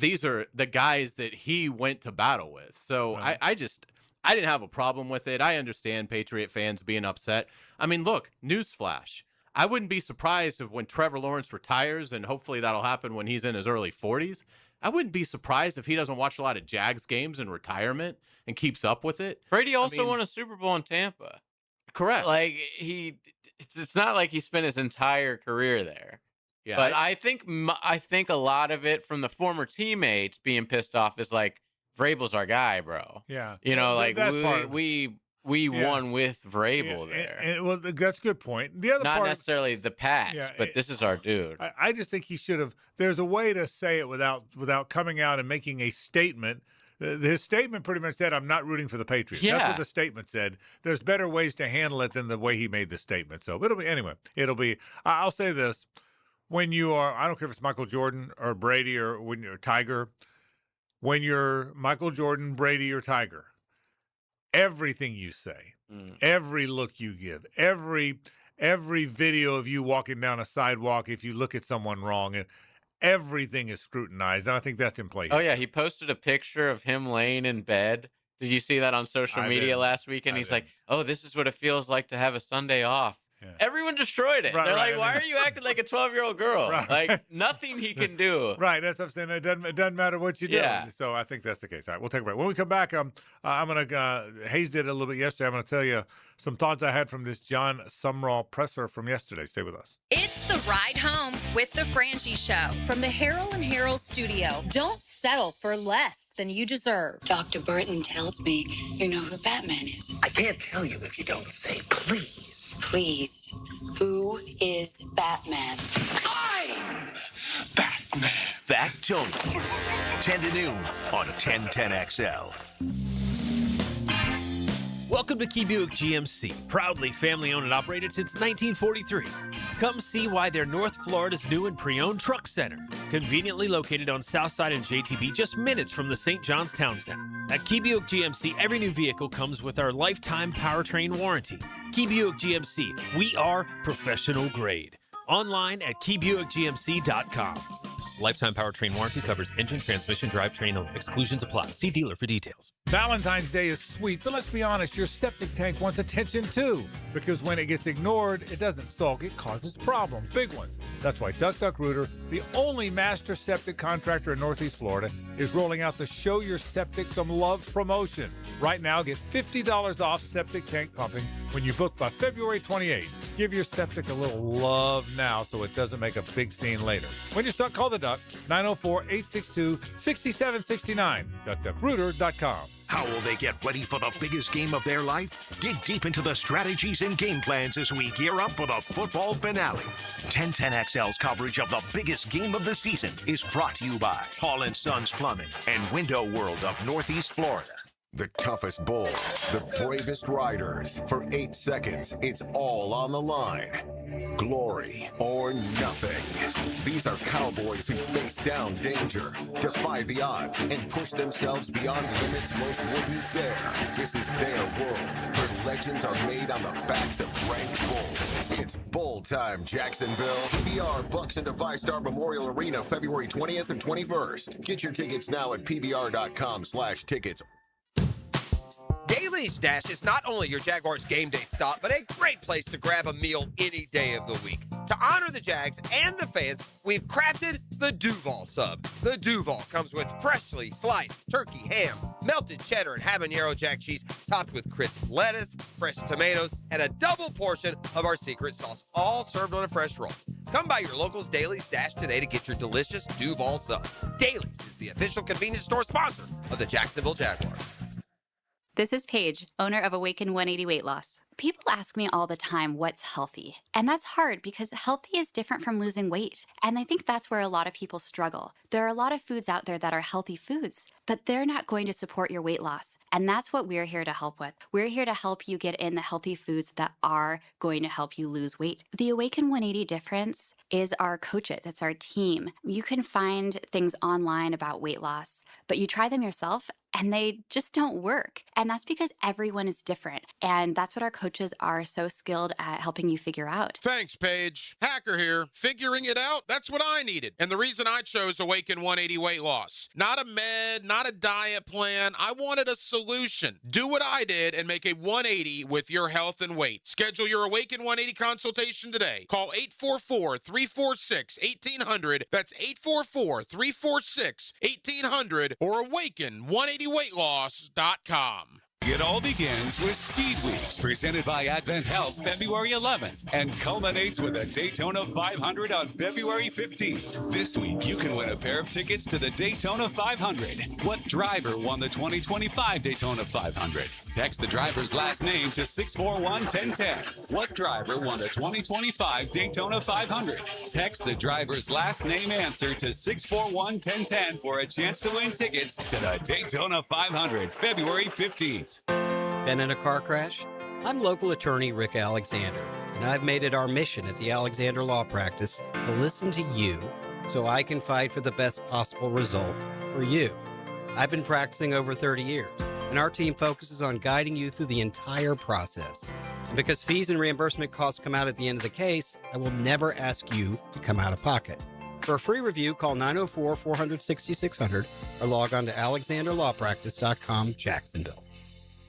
these are the guys that he went to battle with. So right. I didn't have a problem with it. I understand Patriot fans being upset. I mean, look, newsflash. I wouldn't be surprised if when Trevor Lawrence retires, and hopefully that'll happen when he's in his early 40s, I wouldn't be surprised if he doesn't watch a lot of Jags games in retirement and keeps up with it. Brady also won a Super Bowl in Tampa. Correct. Like it's not like he spent his entire career there. Yeah, but I think a lot of it from the former teammates being pissed off is like, Vrabel's our guy, bro. Yeah, we won with Vrabel there. Well, that's a good point. The other not part, necessarily the Pats, but this is our dude. I just think he should have. There's a way to say it without coming out and making a statement. His statement pretty much said, "I'm not rooting for the Patriots." Yeah. That's what the statement said. There's better ways to handle it than the way he made the statement. So it'll be. I'll say this. When you are, I don't care if it's Michael Jordan or Brady or when you're Tiger, when you're Michael Jordan, Brady, or Tiger, everything you say, every look you give, every video of you walking down a sidewalk, if you look at someone wrong, and everything is scrutinized. And I think that's in play. Oh, yeah. He posted a picture of him laying in bed. Did you see that on social media last week? And he's like, oh, this is what it feels like to have a Sunday off. Yeah. Everyone destroyed it. They're like, why are you acting like a 12-year-old girl? Like, nothing he can do. Right. That's what I'm saying. It doesn't matter what you do. Yeah. So I think that's the case. All right, we'll take a break. When we come back, I'm going to, Hayes did it a little bit yesterday. I'm going to tell you some thoughts I had from this John Sumrall presser from yesterday. Stay with us. It's the ride home with the Frangie Show from the Harold and Harold studio. Don't settle for less than you deserve. Dr. Burton tells me you know who Batman is. I can't tell you if you don't say please. Please. Who is Batman? I'm Batman. Fat Tony. 10 to noon on 1010XL. Welcome to Key Buick GMC, proudly family-owned and operated since 1943. Come see why they're North Florida's new and pre-owned truck center, conveniently located on Southside and JTB, just minutes from the St. John's Town Center. At Key Buick GMC, every new vehicle comes with our lifetime powertrain warranty. Key Buick GMC, we are professional grade. Online at keybuickgmc.com. Lifetime powertrain warranty covers engine, transmission, drivetrain only. Exclusions apply. See dealer for details. Valentine's Day is sweet, but let's be honest, your septic tank wants attention too. Because when it gets ignored, it doesn't sulk, it causes problems, big ones. That's why Duck Rooter, the only master septic contractor in Northeast Florida, is rolling out the Show Your Septic Some Love promotion. Right now, get $50 off septic tank pumping when you book by February 28th. Give your septic a little love now so it doesn't make a big scene later. When you start, call the Duck, 904-862-6769, duckrooter.com. How will they get ready for the biggest game of their life? Dig deep into the strategies and game plans as we gear up for the football finale. 1010XL's coverage of the biggest game of the season is brought to you by Hall & Sons Plumbing and Window World of Northeast Florida. The toughest bulls, the bravest riders. For 8 seconds, it's all on the line. Glory or nothing. These are cowboys who face down danger, defy the odds, and push themselves beyond limits most wouldn't dare. This is their world, where legends are made on the backs of ranked bulls. It's bull time, Jacksonville. PBR Bucks into ViStar Memorial Arena February 20th and 21st. Get your tickets now at pbr.com/tickets. Daly's Dash is not only your Jaguars game day stop, but a great place to grab a meal any day of the week. To honor the Jags and the fans, we've crafted the Duval Sub. The Duval comes with freshly sliced turkey ham, melted cheddar and habanero jack cheese, topped with crisp lettuce, fresh tomatoes, and a double portion of our secret sauce, all served on a fresh roll. Come by your local's Daly's Dash today to get your delicious Duval Sub. Daly's is the official convenience store sponsor of the Jacksonville Jaguars. This is Paige, owner of Awaken 180 Weight Loss. People ask me all the time what's healthy. And that's hard because healthy is different from losing weight. And I think that's where a lot of people struggle. There are a lot of foods out there that are healthy foods, but they're not going to support your weight loss. And that's what we're here to help with. We're here to help you get in the healthy foods that are going to help you lose weight. The Awaken 180 difference is our coaches. It's our team. You can find things online about weight loss, but you try them yourself and they just don't work. And that's because everyone is different. And that's what our coaches are so skilled at helping you figure out. Thanks, Paige. Hacker here. Figuring it out, that's what I needed. And the reason I chose Awaken 180 Weight Loss. Not a med, not a diet plan. I wanted a solution. Do what I did and make a 180 with your health and weight. Schedule your Awaken 180 consultation today. Call 844-346-1800. That's 844-346-1800 or awaken180weightloss.com. It all begins with Speed Weeks, presented by Advent Health, February 11th, and culminates with a Daytona 500 on February 15th. This week, you can win a pair of tickets to the Daytona 500. What driver won the 2025 Daytona 500? Text the driver's last name to 641-1010. What driver won the 2025 Daytona 500? Text the driver's last name answer to 641-1010 for a chance to win tickets to the Daytona 500, February 15th. Been in a car crash? I'm local attorney Rick Alexander, and I've made it our mission at the Alexander Law Practice to listen to you so I can fight for the best possible result for you. I've been practicing over 30 years, and our team focuses on guiding you through the entire process. And because fees and reimbursement costs come out at the end of the case, I will never ask you to come out of pocket. For a free review, call 904-400-6600 or log on to alexanderlawpractice.com, Jacksonville.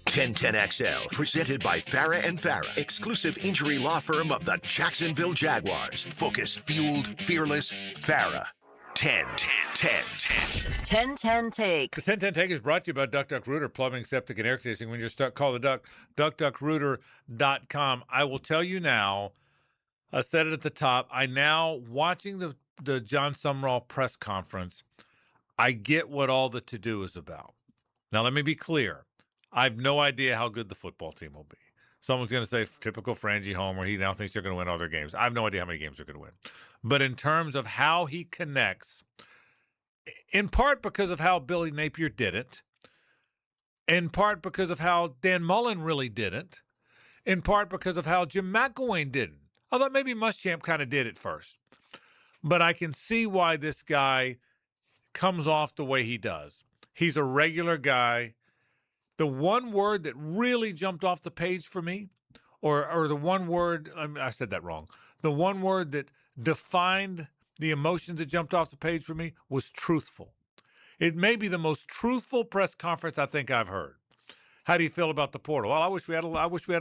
1010XL, presented by Farah and Farah, exclusive injury law firm of the Jacksonville Jaguars. Focus, fueled, fearless, Farah. 10-10-10-10. Take. The 1010 Take is brought to you by Duck Duck Rooter, plumbing, septic, and air conditioning. When you're stuck, call the Duck, duckduckrooter.com. I will tell you now, I said it at the top, watching the John Sumrall press conference, I get what all the to-do is about. Now, let me be clear. I have no idea how good the football team will be. Someone's going to say, typical Frangie Homer, he now thinks they're going to win all their games. I have no idea how many games they're going to win. But in terms of how he connects, in part because of how Billy Napier did it, in part because of how Dan Mullen really did it, in part because of how Jim McElwain didn't. I thought maybe Muschamp kind of did it first. But I can see why this guy comes off the way he does. He's a regular guy. The one word that really jumped off the page for me, or the one word, I said that wrong. The one word that defined the emotions that jumped off the page for me was truthful. It may be the most truthful press conference I think I've heard. How do you feel about the portal? Well, I wish we had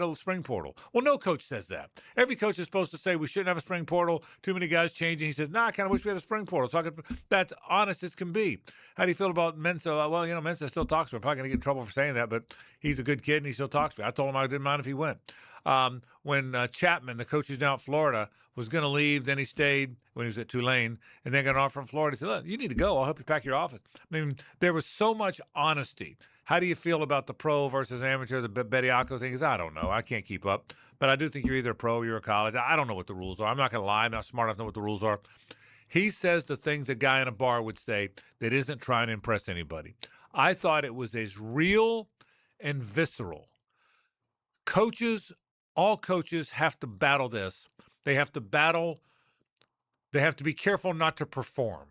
a spring portal. Well, no coach says that. Every coach is supposed to say we shouldn't have a spring portal. Too many guys changing. He says, I kind of wish we had a spring portal. So that's honest as can be. How do you feel about Mensah? Well, Mensah still talks to me. I'm probably going to get in trouble for saying that, but he's a good kid and he still talks to me. I told him I didn't mind if he went. When Chapman, the coach who's now at Florida, was going to leave, then he stayed when he was at Tulane, and then got an offer from Florida. He said, look, you need to go. I'll help you pack your office. I mean, there was so much honesty. How do you feel about the pro versus amateur, the Bediaco thing? I don't know. I can't keep up. But I do think you're either a pro or you're a college. I don't know what the rules are. I'm not going to lie. I'm not smart enough to know what the rules are. He says the things a guy in a bar would say that isn't trying to impress anybody. I thought it was as real and visceral. All coaches have to battle this. They have to be careful not to perform.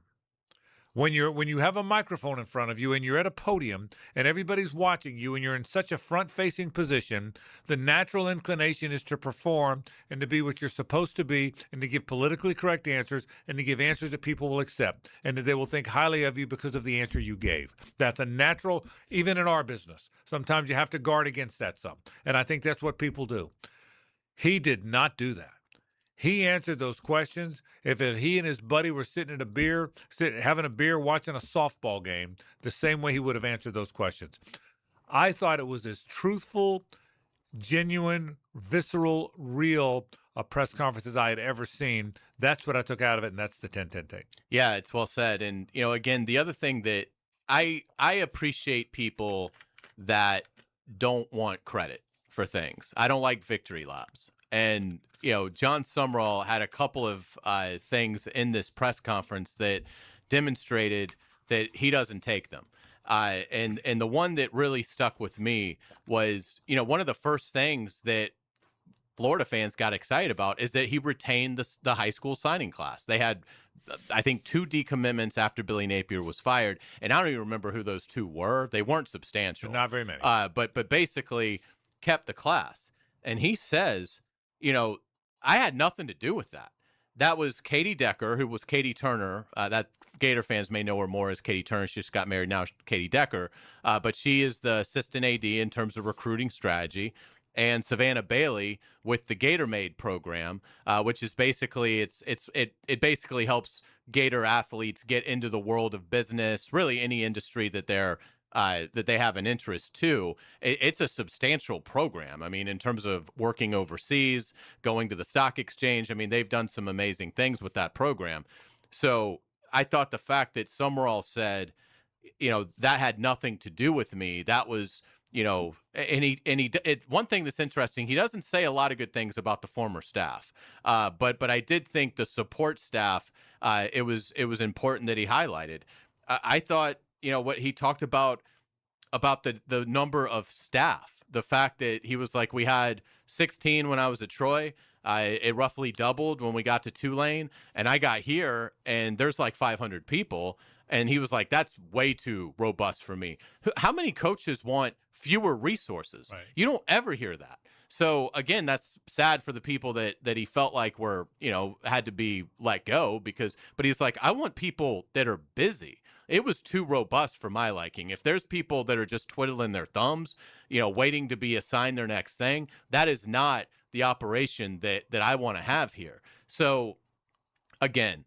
When you have a microphone in front of you and you're at a podium and everybody's watching you and you're in such a front-facing position, the natural inclination is to perform and to be what you're supposed to be and to give politically correct answers and to give answers that people will accept and that they will think highly of you because of the answer you gave. That's a natural, even in our business. Sometimes you have to guard against that some. And I think that's what people do. He did not do that. He answered those questions. If he and his buddy were having a beer, watching a softball game, the same way he would have answered those questions. I thought it was as truthful, genuine, visceral, real a press conference as I had ever seen. That's what I took out of it, and that's the 10-10 take. Yeah, it's well said. And, again, the other thing that I appreciate people that don't want credit for things. I don't like victory laps. And, John Sumrall had a couple of things in this press conference that demonstrated that he doesn't take them. And the one that really stuck with me was, one of the first things that Florida fans got excited about is that he retained the high school signing class. They had, I think, 2 decommitments after Billy Napier was fired. And I don't even remember who those 2 were. They weren't substantial. Not very many. But basically kept the class. And he says, I had nothing to do with that. That was Katie Decker, who was Katie Turner. That Gator fans may know her more as Katie Turner. She just got married now, Katie Decker. But she is the assistant AD in terms of recruiting strategy. And Savannah Bailey with the Gator Made program, which is basically it basically helps Gator athletes get into the world of business, really any industry that they have an interest to. It's a substantial program. I mean, in terms of working overseas, going to the stock exchange, I mean, they've done some amazing things with that program. So I thought the fact that Sumrall said, that had nothing to do with me, that was, one thing that's interesting, he doesn't say a lot of good things about the former staff. But I did think the support staff, it was important that he highlighted. I thought, what he talked about the number of staff, the fact that he was like, we had 16 when I was at Troy. It roughly doubled when we got to Tulane, and I got here and there's like 500 people. And he was like, that's way too robust for me. How many coaches want fewer resources? Right. You don't ever hear that. So again, that's sad for the people that he felt like were, had to be let go but he's like, I want people that are busy. It was too robust for my liking. If there's people that are just twiddling their thumbs, waiting to be assigned their next thing, that is not the operation that I want to have here. So again,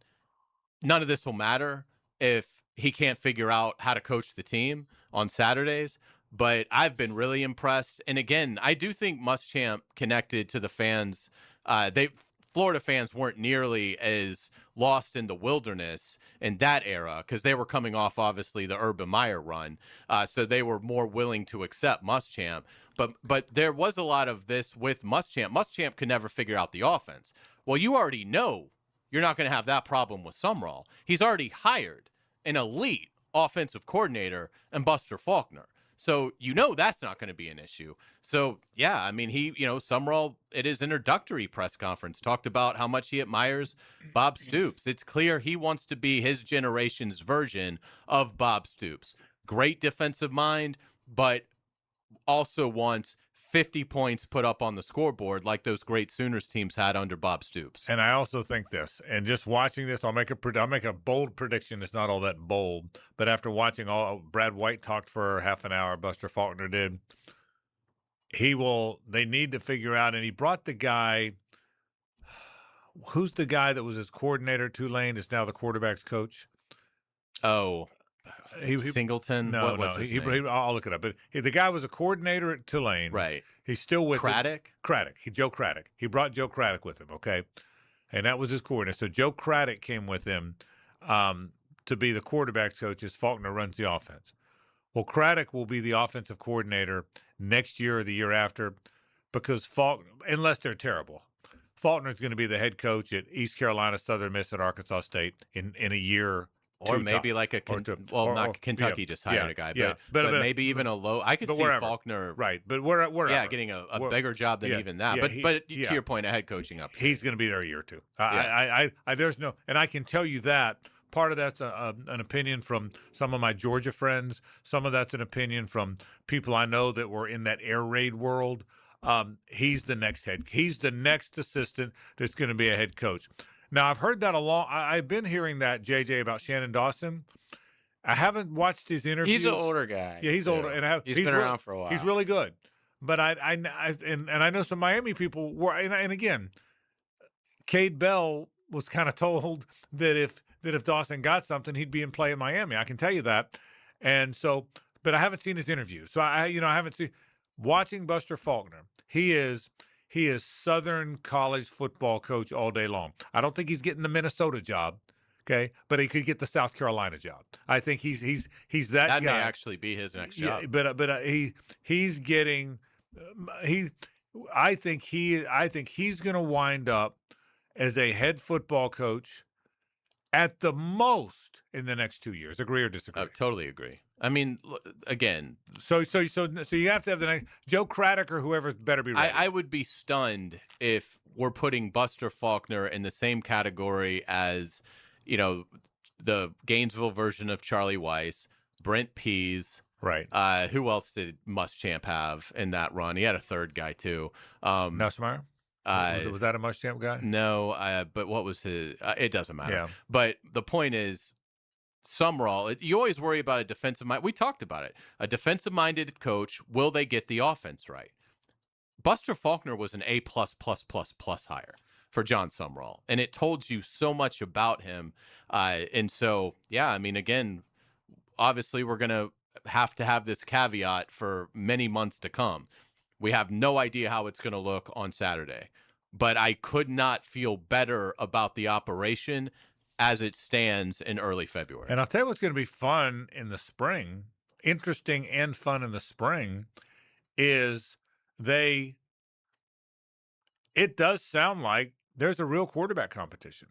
none of this will matter if he can't figure out how to coach the team on Saturdays. But I've been really impressed. And again, I do think Muschamp connected to the fans. Florida fans weren't nearly as lost in the wilderness in that era because they were coming off, obviously, the Urban Meyer run. So they were more willing to accept Muschamp. But there was a lot of this with Muschamp. Muschamp could never figure out the offense. Well, you already know you're not going to have that problem with Sumrall. He's already hired an elite offensive coordinator and Buster Faulkner. So that's not going to be an issue. So, yeah, I mean, Sumrall at his introductory press conference talked about how much he admires Bob Stoops. It's clear he wants to be his generation's version of Bob Stoops. Great defensive mind, but also wants 50 points put up on the scoreboard like those great Sooners teams had under Bob Stoops. And I also think this, and just watching this, I'll make a bold prediction. It's not all that bold, but after watching Brad White talked for half an hour, Buster Faulkner did, they need to figure out, and he brought the guy, who's the guy that was his coordinator, Tulane, is now the quarterback's coach? Oh, Singleton? No, what was his name? I'll look it up. But the guy was a coordinator at Tulane. Right. He's still with Craddock? Joe Craddock. He brought Joe Craddock with him, okay? And that was his coordinator. So Joe Craddock came with him to be the quarterback's coach as Faulkner runs the offense. Well, Craddock will be the offensive coordinator next year or the year after because Faulkner, unless they're terrible, Faulkner's going to be the head coach at East Carolina, Southern Miss, at Arkansas State in a year. Or maybe like Kentucky just hired a guy, but maybe even a low. I could see wherever. Faulkner, right? But wherever, getting a bigger job than even that. But to your point, a head coaching up. He's going to be there a year or two. I there's no, and I can tell you that part of that's an opinion from some of my Georgia friends. Some of that's an opinion from people I know that were in that air raid world. He's the next assistant that's going to be a head coach. Now, I've heard that I've been hearing that, JJ, about Shannon Dawson. I haven't watched his interviews. He's an older guy. Yeah, he's older, and he's been around for a while. He's really good. But I know some Miami people were, and again, Cade Bell was kind of told that if Dawson got something, he'd be in play at Miami. I can tell you that. And so, but I haven't seen his interview, so I haven't seen. Watching Buster Faulkner, he is Southern college football coach all day long. I don't think he's getting the Minnesota job, okay, but he could get the South Carolina job. I think he's that guy. That may actually be his next job. But he's getting I think he's going to wind up as a head football coach at the most in the next 2 years. Agree or disagree? I totally agree. I mean, again. So you have to have the next Joe Craddock or whoever better be ready. I would be stunned if we're putting Buster Faulkner in the same category as, the Gainesville version of Charlie Weiss, Brent Pease. Right. Who else did Muschamp have in that run? He had a third guy too. Nussmeier? Was that a Muschamp guy? No, but what was his? It doesn't matter. Yeah. But the point is, Sumrall, you always worry about a defensive mind. We talked about it. A defensive-minded coach, will they get the offense right? Buster Faulkner was an A+++ hire for John Sumrall, and it told you so much about him. And so, yeah, I mean, again, obviously we're going to have this caveat for many months to come. We have no idea how it's going to look on Saturday, but I could not feel better about the operation as it stands in early February. And I'll tell you what's going to be fun in the spring, interesting and fun in the spring, is it does sound like there's a real quarterback competition.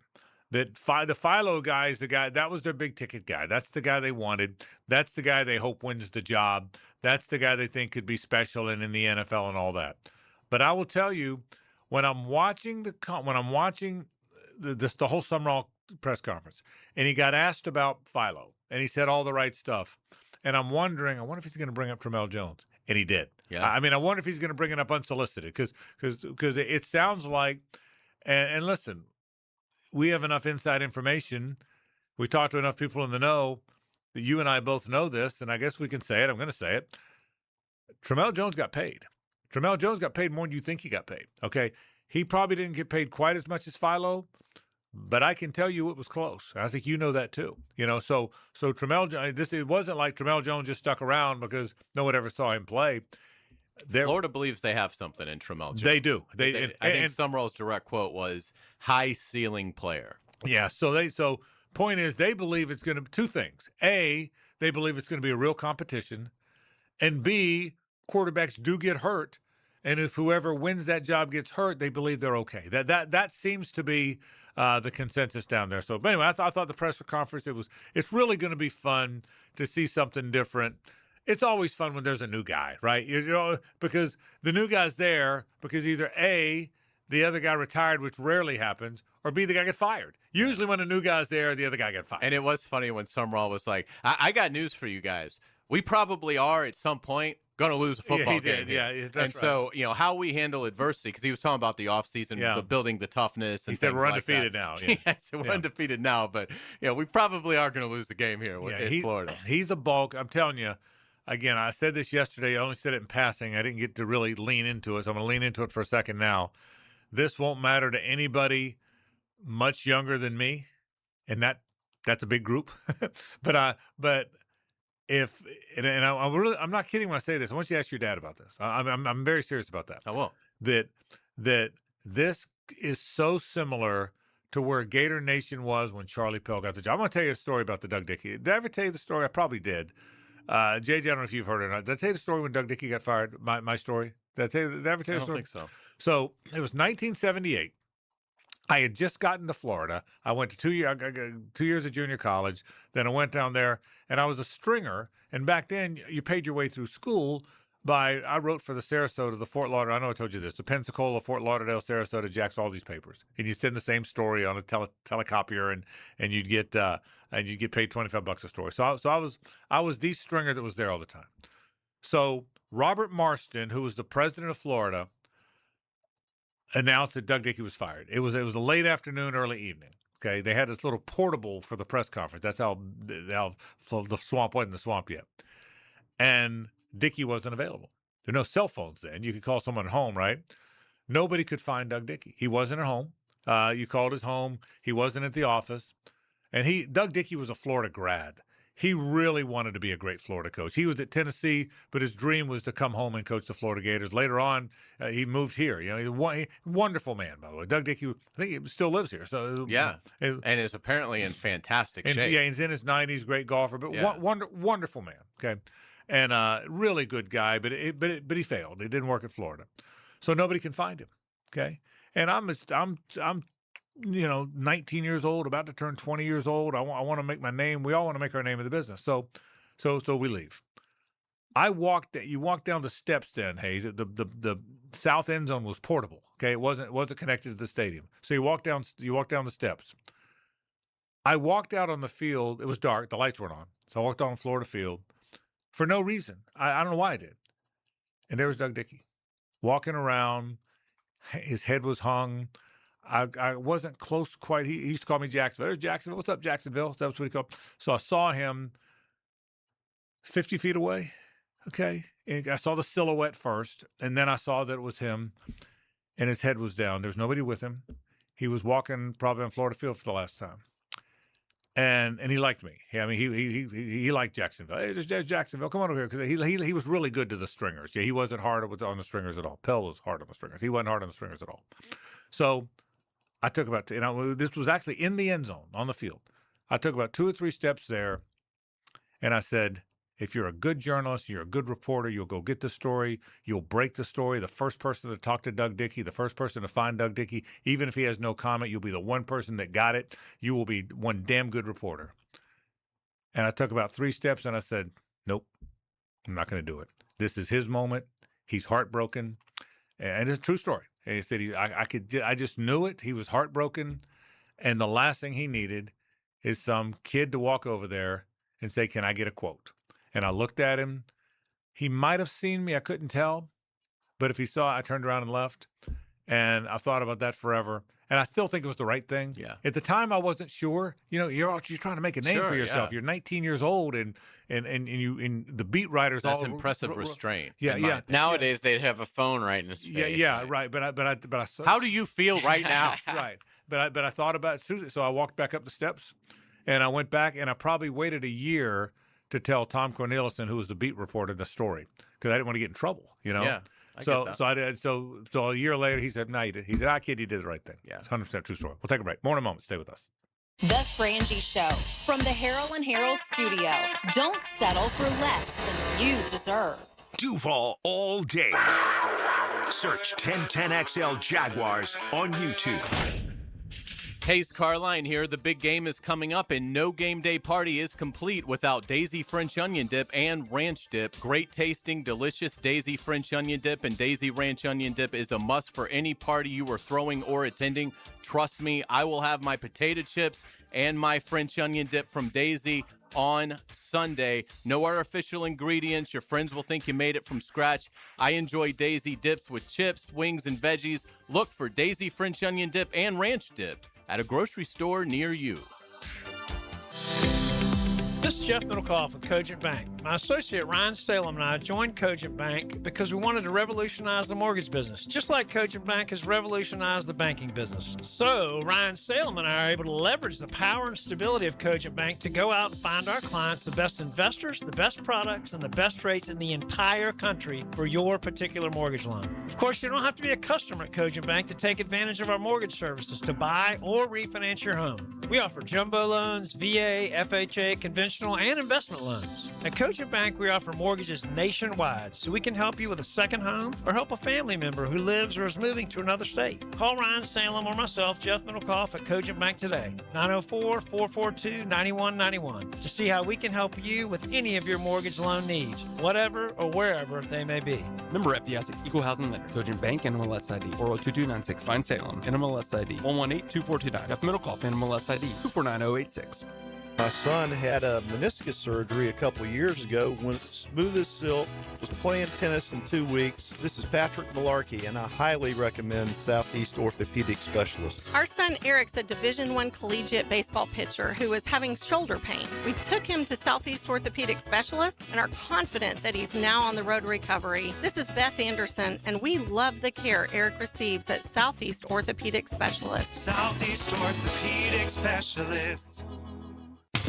That the Philo guy is the guy, that was their big ticket guy. That's the guy they wanted. That's the guy they hope wins the job. That's the guy they think could be special and in the NFL and all that. But I will tell you, when I'm watching the whole Sumrall press conference, and he got asked about Philo, and he said all the right stuff, and I'm wondering, I wonder if he's going to bring up Tramel Jones. And he did. Yeah. I mean, I wonder if he's going to bring it up unsolicited because it sounds like, and listen, we have enough inside information. We talk to enough people in the know that you and I both know this, and I guess we can say it. I'm going to say it. Tramel Jones got paid. Tramel Jones got paid more than you think he got paid. Okay. He probably didn't get paid quite as much as Philo, but I can tell you it was close. I think you know that too. So Tramel, it wasn't like Tramel Jones just stuck around because no one ever saw him play. Florida believes they have something in Tramel Jones. They do. I think Summerall's direct quote was high ceiling player. Yeah. So point is they believe it's going to be two things. A, they believe it's going to be a real competition, and B, quarterbacks do get hurt. And if whoever wins that job gets hurt, they believe they're okay. That seems to be the consensus down there. So, but anyway, I thought the press conference, it's really going to be fun to see something different. It's always fun when there's a new guy, right? Because the new guy's there because either A, the other guy retired, which rarely happens, or B, the guy gets fired. Usually when a new guy's there, the other guy gets fired. And it was funny when Summerall was like, I got news for you guys. We probably are at some point going to lose a football game. Yeah, that's and so, how we handle adversity, because he was talking about the offseason, the building the toughness and he said things we're like undefeated that. now. Yeah, so we're undefeated now, but we probably are going to lose the game here in Florida. He's a bulk. I'm telling you, again, I said this yesterday. I only said it in passing. I didn't get to really lean into it, so I'm going to lean into it for a second now. This won't matter to anybody much younger than me, and that's a big group. but if I'm not kidding when I say this. I want you to ask your dad about this. I'm very serious about that. I will. That this is so similar to where Gator Nation was when Charlie Pell got the job. I'm going to tell you a story about the Doug Dickey. Did I ever tell you the story? I probably did. JJ, I don't know if you've heard it or not. Did I tell you the story when Doug Dickey got fired? My story? Did I ever tell you the story? I don't think so. So it was 1978. I had just gotten to Florida. I went to 2 years of junior college. Then I went down there, and I was a stringer. And back then, you paid your way through school I wrote for the Sarasota, the Fort Lauderdale. I know I told you this. The Pensacola, Fort Lauderdale, Sarasota, Jackson, all these papers. And you send the same story on a telecopier, and you'd get paid $25 a story. So I was the stringer that was there all the time. So Robert Marston, who was the president of Florida, announced that Doug Dickey was fired. It was a late afternoon, early evening. Okay, they had this little portable for the press conference. That's how the swamp wasn't the swamp yet. And Dickey wasn't available. There were no cell phones then. You could call someone at home, right? Nobody could find Doug Dickey. He wasn't at home. You called his home. He wasn't at the office. And Doug Dickey was a Florida grad. He really wanted to be a great Florida coach. He was at Tennessee, but his dream was to come home and coach the Florida Gators. Later on, he moved here. He's a wonderful man, by the way. Doug Dickey, I think he still lives here. So yeah, and is apparently in fantastic shape. Yeah, he's in his 90s, great golfer, but wonderful man. Okay, and really good guy, but he failed. It didn't work at Florida, so nobody can find him. Okay, and I'm 19 years old, about to turn 20 years old. I want to make my name. We all want to make our name in the business. So we leave. You walk down the steps then, Hayes. The south end zone was portable. Okay. It wasn't connected to the stadium. So you walk down the steps. I walked out on the field. It was dark. The lights weren't on. So I walked on Florida field for no reason. I don't know why I did. And there was Doug Dickey walking around. His head was hung. I wasn't close quite. He used to call me Jacksonville. There's Jacksonville. What's up, Jacksonville? That's what he called. So I saw him 50 feet away. Okay. And I saw the silhouette first, and then I saw that it was him, and his head was down. There was nobody with him. He was walking probably on Florida Field for the last time. And he liked me. I mean, he liked Jacksonville. Hey, there's Jacksonville. Come on over here. Because he was really good to the stringers. Yeah, he wasn't hard on the stringers at all. Pell was hard on the stringers. He wasn't hard on the stringers at all. So I took about, this was actually in the end zone on the field. I took about 2 or 3 steps there, and I said, if you're a good journalist, you're a good reporter, you'll go get the story, you'll break the story. The first person to talk to Doug Dickey, the first person to find Doug Dickey, even if he has no comment, you'll be the one person that got it. You will be one damn good reporter. And I took about 3 steps, and I said, nope, I'm not going to do it. This is his moment. He's heartbroken. And it's a true story. And he said, I just knew it. He was heartbroken. And the last thing he needed is some kid to walk over there and say, can I get a quote? And I looked at him. He might have seen me. I couldn't tell. But if he saw, I turned around and left. And I've thought about that forever. And I still think it was the right thing. Yeah. At the time, I wasn't sure. You know, you're trying to make a name for yourself. You're 19 years old, and the beat writers. That's all impressive restraint. Yeah. Nowadays, they'd have a phone right in his face. Yeah, right. But I. How do you feel right now? Right. But I thought about it. So I walked back up the steps, and I went back, and I probably waited a year to tell Tom Cornelison, who was the beat reporter, the story, because I didn't want to get in trouble. You know. Yeah. So I did. So a year later, he said, "No, you did." He said, kid, you did the right thing." Yeah, 100% true story. We'll take a break. More in a moment. Stay with us. The Frangie Show from the Harold and Harold studio. Don't settle for less than you deserve. Duval all day. Search 1010XL Jaguars on YouTube. Hayes Carline here. The big game is coming up, and no game day party is complete without Daisy French Onion Dip and Ranch Dip. Great tasting, delicious Daisy French Onion Dip and Daisy Ranch Onion Dip is a must for any party you are throwing or attending. Trust me, I will have my potato chips and my French Onion Dip from Daisy on Sunday. No artificial ingredients. Your friends will think you made it from scratch. I enjoy Daisy dips with chips, wings, and veggies. Look for Daisy French Onion Dip and Ranch Dip at a grocery store near you. This is Jeff Middlecoff with Cogent Bank. My associate Ryan Salem and I joined Cogent Bank because we wanted to revolutionize the mortgage business, just like Cogent Bank has revolutionized the banking business. So Ryan Salem and I are able to leverage the power and stability of Cogent Bank to go out and find our clients the best investors, the best products, and the best rates in the entire country for your particular mortgage loan. Of course, you don't have to be a customer at Cogent Bank to take advantage of our mortgage services to buy or refinance your home. We offer jumbo loans, VA, FHA, conventional, and investment loans. At Cogent Bank, we offer mortgages nationwide, so we can help you with a second home or help a family member who lives or is moving to another state. Call Ryan Salem or myself, Jeff Middlecoff, at Cogent Bank today, 904-442-9191, to see how we can help you with any of your mortgage loan needs, whatever or wherever they may be. Member FDIC, Equal Housing Lender, Cogent Bank, NMLS ID 402296, Ryan Salem, NMLS ID 1182429, Jeff Middlecoff, NMLS ID 249086. My son had a meniscus surgery a couple of years ago. Went smooth as silk, was playing tennis in 2 weeks. This is Patrick Malarkey, and I highly recommend Southeast Orthopedic Specialists. Our son Eric's a Division I collegiate baseball pitcher who is having shoulder pain. We took him to Southeast Orthopedic Specialists and are confident that he's now on the road to recovery. This is Beth Anderson, and we love the care Eric receives at Southeast Orthopedic Specialists. Southeast Orthopedic Specialists.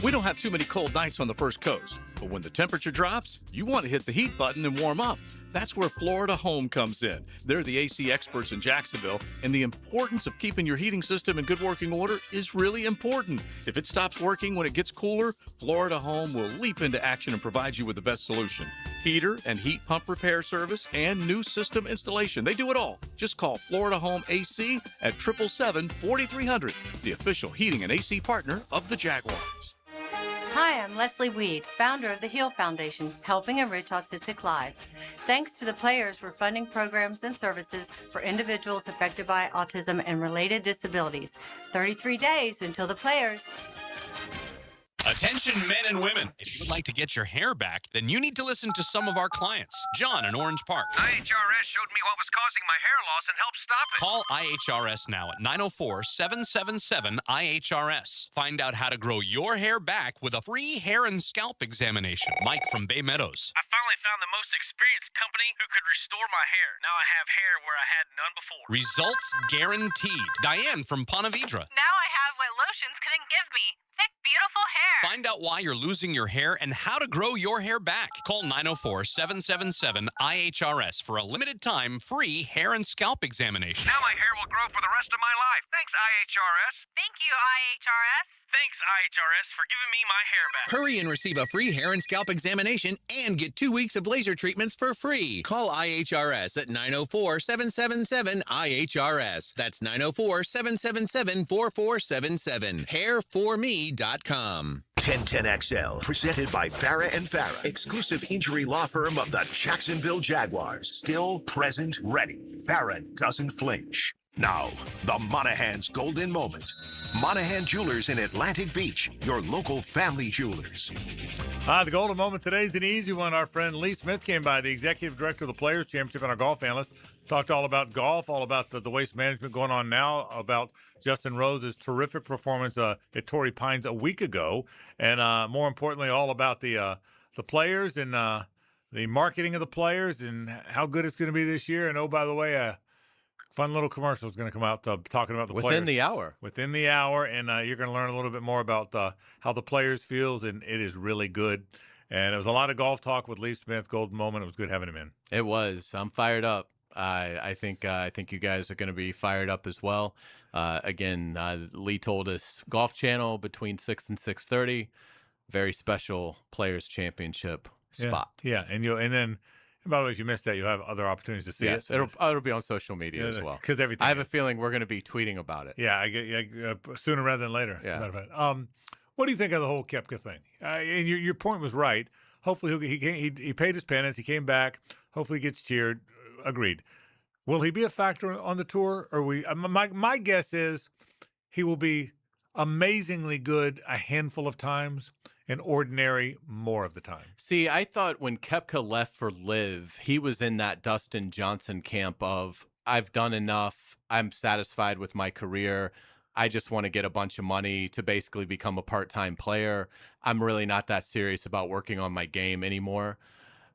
We don't have too many cold nights on the First Coast, but when the temperature drops, you want to hit the heat button and warm up. That's where Florida Home comes in. They're the AC experts in Jacksonville, and the importance of keeping your heating system in good working order is really important. If it stops working when it gets cooler, Florida Home will leap into action and provide you with the best solution. Heater and heat pump repair service and new system installation. They do it all. Just call Florida Home AC at 777-4300, the official heating and AC partner of the Jaguars. Hi, I'm Leslie Weed, founder of the HEAL Foundation, helping enrich autistic lives. Thanks to the players, we're funding programs and services for individuals affected by autism and related disabilities. 33 days until the players. Attention men and women. If you would like to get your hair back, then you need to listen to some of our clients. John in Orange Park. IHRS showed me what was causing my hair loss and helped stop it. Call IHRS now at 904-777-IHRS. Find out how to grow your hair back with a free hair and scalp examination. Mike from Bay Meadows. I finally found the most experienced company who could restore my hair. Now I have hair where I had none before. Results guaranteed. Diane from Ponte Vedra. Now I have what lotions couldn't give me. Thick, beautiful hair. Find out why you're losing your hair and how to grow your hair back. Call 904-777-IHRS for a limited time free hair and scalp examination. Now my hair will grow for the rest of my life. Thanks, IHRS. Thank you, IHRS. Thanks, IHRS, for giving me my hair back. Hurry and receive a free hair and scalp examination and get 2 weeks of laser treatments for free. Call IHRS at 904-777-IHRS. That's 904-777-4477. Hairforme.com. 1010XL, presented by Farah and Farah, exclusive injury law firm of the Jacksonville Jaguars. Still present, ready. Farah doesn't flinch. Now, the Monaghan's golden moment. Monahan Jewelers in Atlantic Beach, your local family jewelers. The golden moment today is an easy one. Our friend Lee Smith came by, the executive director of the Players Championship and our golf analyst. Talked all about golf, all about the waste management going on now, about Justin Rose's terrific performance at Torrey Pines a week ago, and more importantly, all about the players and the marketing of the players and how good it's going to be this year. And, oh, by the way, a fun little commercial is going to come out talking about the players. Within the hour. Within the hour, and you're going to learn a little bit more about how the players feels, and it is really good. And it was a lot of golf talk with Lee Smith, golden moment. It was good having him in. It was. I'm fired up. I think you guys are going to be fired up as well. Again, Lee told us Golf Channel between 6 and 6:30. Very special Players Championship spot. Yeah, and then, by the way, if you missed that, you'll have other opportunities to see it. Yes, it'll be on social media as well. Because everything. I have a feeling we're going to be tweeting about it. Yeah, sooner rather than later. Yeah. What do you think of the whole Koepka thing? And your point was right. Hopefully he paid his penance. He came back. Hopefully he gets cheered. Agreed. Will he be a factor on the tour? Or my guess is he will be amazingly good a handful of times and ordinary more of the time. See, I thought when Koepka left for LIV, he was in that Dustin Johnson camp of, I've done enough. I'm satisfied with my career. I just want to get a bunch of money to basically become a part-time player. I'm really not that serious about working on my game anymore.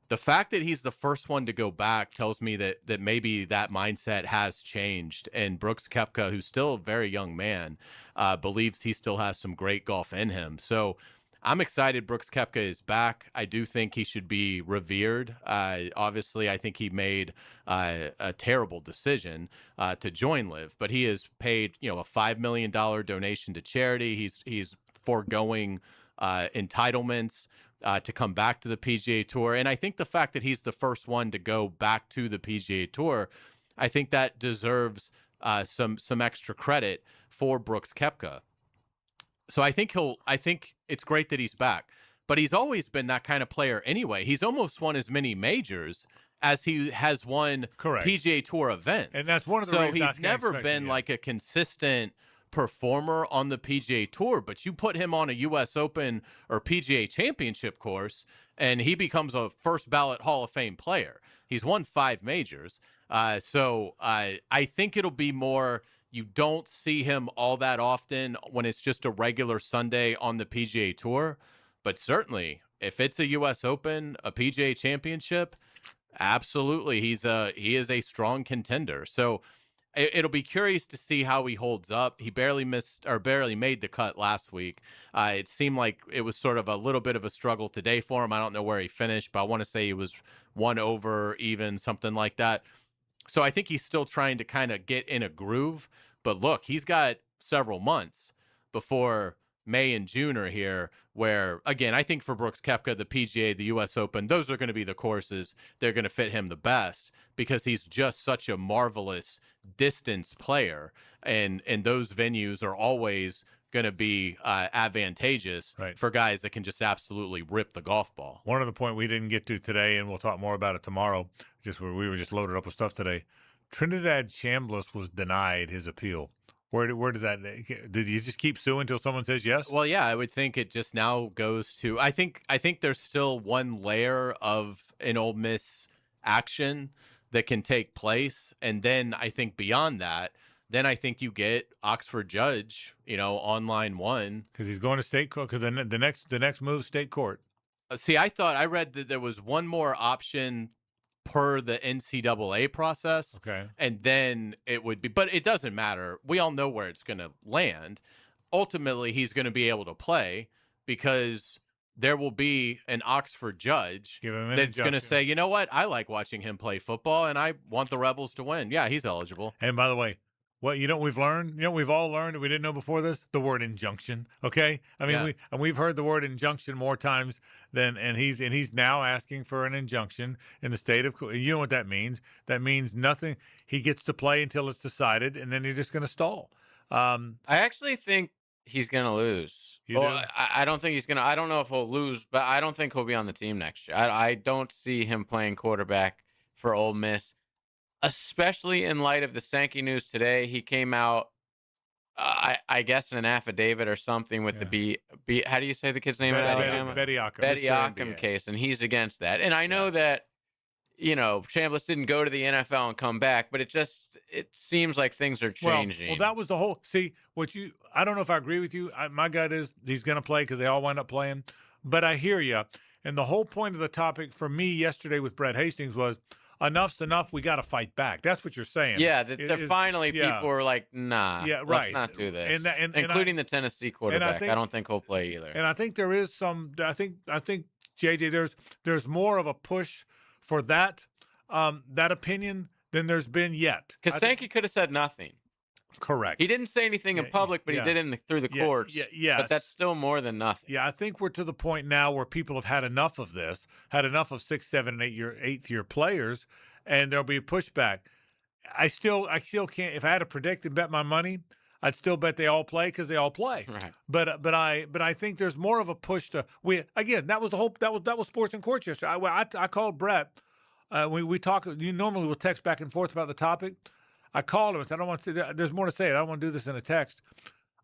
The fact that he's the first one to go back tells me that maybe that mindset has changed. And Brooks Koepka, who's still a very young man, believes he still has some great golf in him. So I'm excited Brooks Koepka is back. I do think he should be revered. Obviously, I think he made a terrible decision to join LIV, but he has paid a $5 million donation to charity. He's foregoing entitlements to come back to the PGA Tour. And I think the fact that he's the first one to go back to the PGA Tour, I think that deserves some extra credit for Brooks Koepka. So I think it's great that he's back, but he's always been that kind of player anyway. He's almost won as many majors as he has won PGA Tour events. And that's one of the reasons he's never been like a consistent performer on the PGA Tour, but you put him on a U.S. Open or PGA Championship course, and he becomes a first ballot Hall of Fame player. He's won 5 majors. So I think it'll be more, you don't see him all that often when it's just a regular Sunday on the PGA Tour. But certainly, if it's a U.S. Open, a PGA Championship, absolutely, he is a strong contender. So it'll be curious to see how he holds up. He barely made the cut last week. It seemed like it was sort of a little bit of a struggle today for him. I don't know where he finished, but I want to say he was 1 over, even, something like that. So I think he's still trying to kind of get in a groove. But look, he's got several months before May and June are here where, again, I think for Brooks Koepka, the PGA, the U.S. Open, those are going to be the courses they're going to fit him the best because he's just such a marvelous distance player. And those venues are always going to be advantageous for guys that can just absolutely rip the golf ball. One other point we didn't get to today, and we'll talk more about it tomorrow, we were just loaded up with stuff today. Trinidad Chambliss was denied his appeal. Where does that? Did you just keep suing until someone says yes? Well, yeah, I would think it just now goes to. I think there's still one layer of an Ole Miss action that can take place, and then I think beyond that, then I think you get Oxford Judge, on line 1 because he's going to state court. Because the next move, state court. See, I read that there was one more option per the NCAA process. Okay. And then it would be, but it doesn't matter. We all know where it's going to land. Ultimately, he's going to be able to play because there will be an Oxford judge that's going to say, you know what? I like watching him play football and I want the Rebels to win. Yeah, he's eligible. And by the way, we've learned, we've all learned that we didn't know before this, the word injunction. Okay. I mean, we've heard the word injunction more times and he's now asking for an injunction in the state of, you know what that means? That means nothing. He gets to play until it's decided and then you're just going to stall. I actually think he's going to lose. You do? I don't think he's going to, I don't know if he'll lose, but I don't think he'll be on the team next year. I don't see him playing quarterback for Ole Miss. Especially in light of the Sankey news today, he came out. I guess in an affidavit or something with the how do you say the kid's name? Betty Ockham case, and he's against that. And I know that, Chambliss didn't go to the NFL and come back, but it seems like things are changing. Well, that was the whole. See, I don't know if I agree with you. My gut is he's going to play because they all wind up playing. But I hear you. And the whole point of the topic for me yesterday with Brett Hastings was enough's enough. We got to fight back. That's what you're saying. Yeah, people were like, nah, let's not do this. Including the Tennessee quarterback. I don't think he'll play either. And I think there is some. I think JJ, there's more of a push for that opinion than there's been yet. Because Sankey could have said nothing. Correct. He didn't say anything in public, but he did through the courts. Yes. But that's still more than nothing. Yeah, I think we're to the point now where people have had enough of this, had enough of 6th, 7th, and 8th year players, and there'll be a pushback. I still can't. If I had to predict and bet my money, I'd still bet they all play because they all play. Right. But I think there's more of a push to. That was Sports and Courts yesterday. I called Brett. We talk. You normally will text back and forth about the topic. I called him and said, I don't want to. There's more to say. I don't want to do this in a text.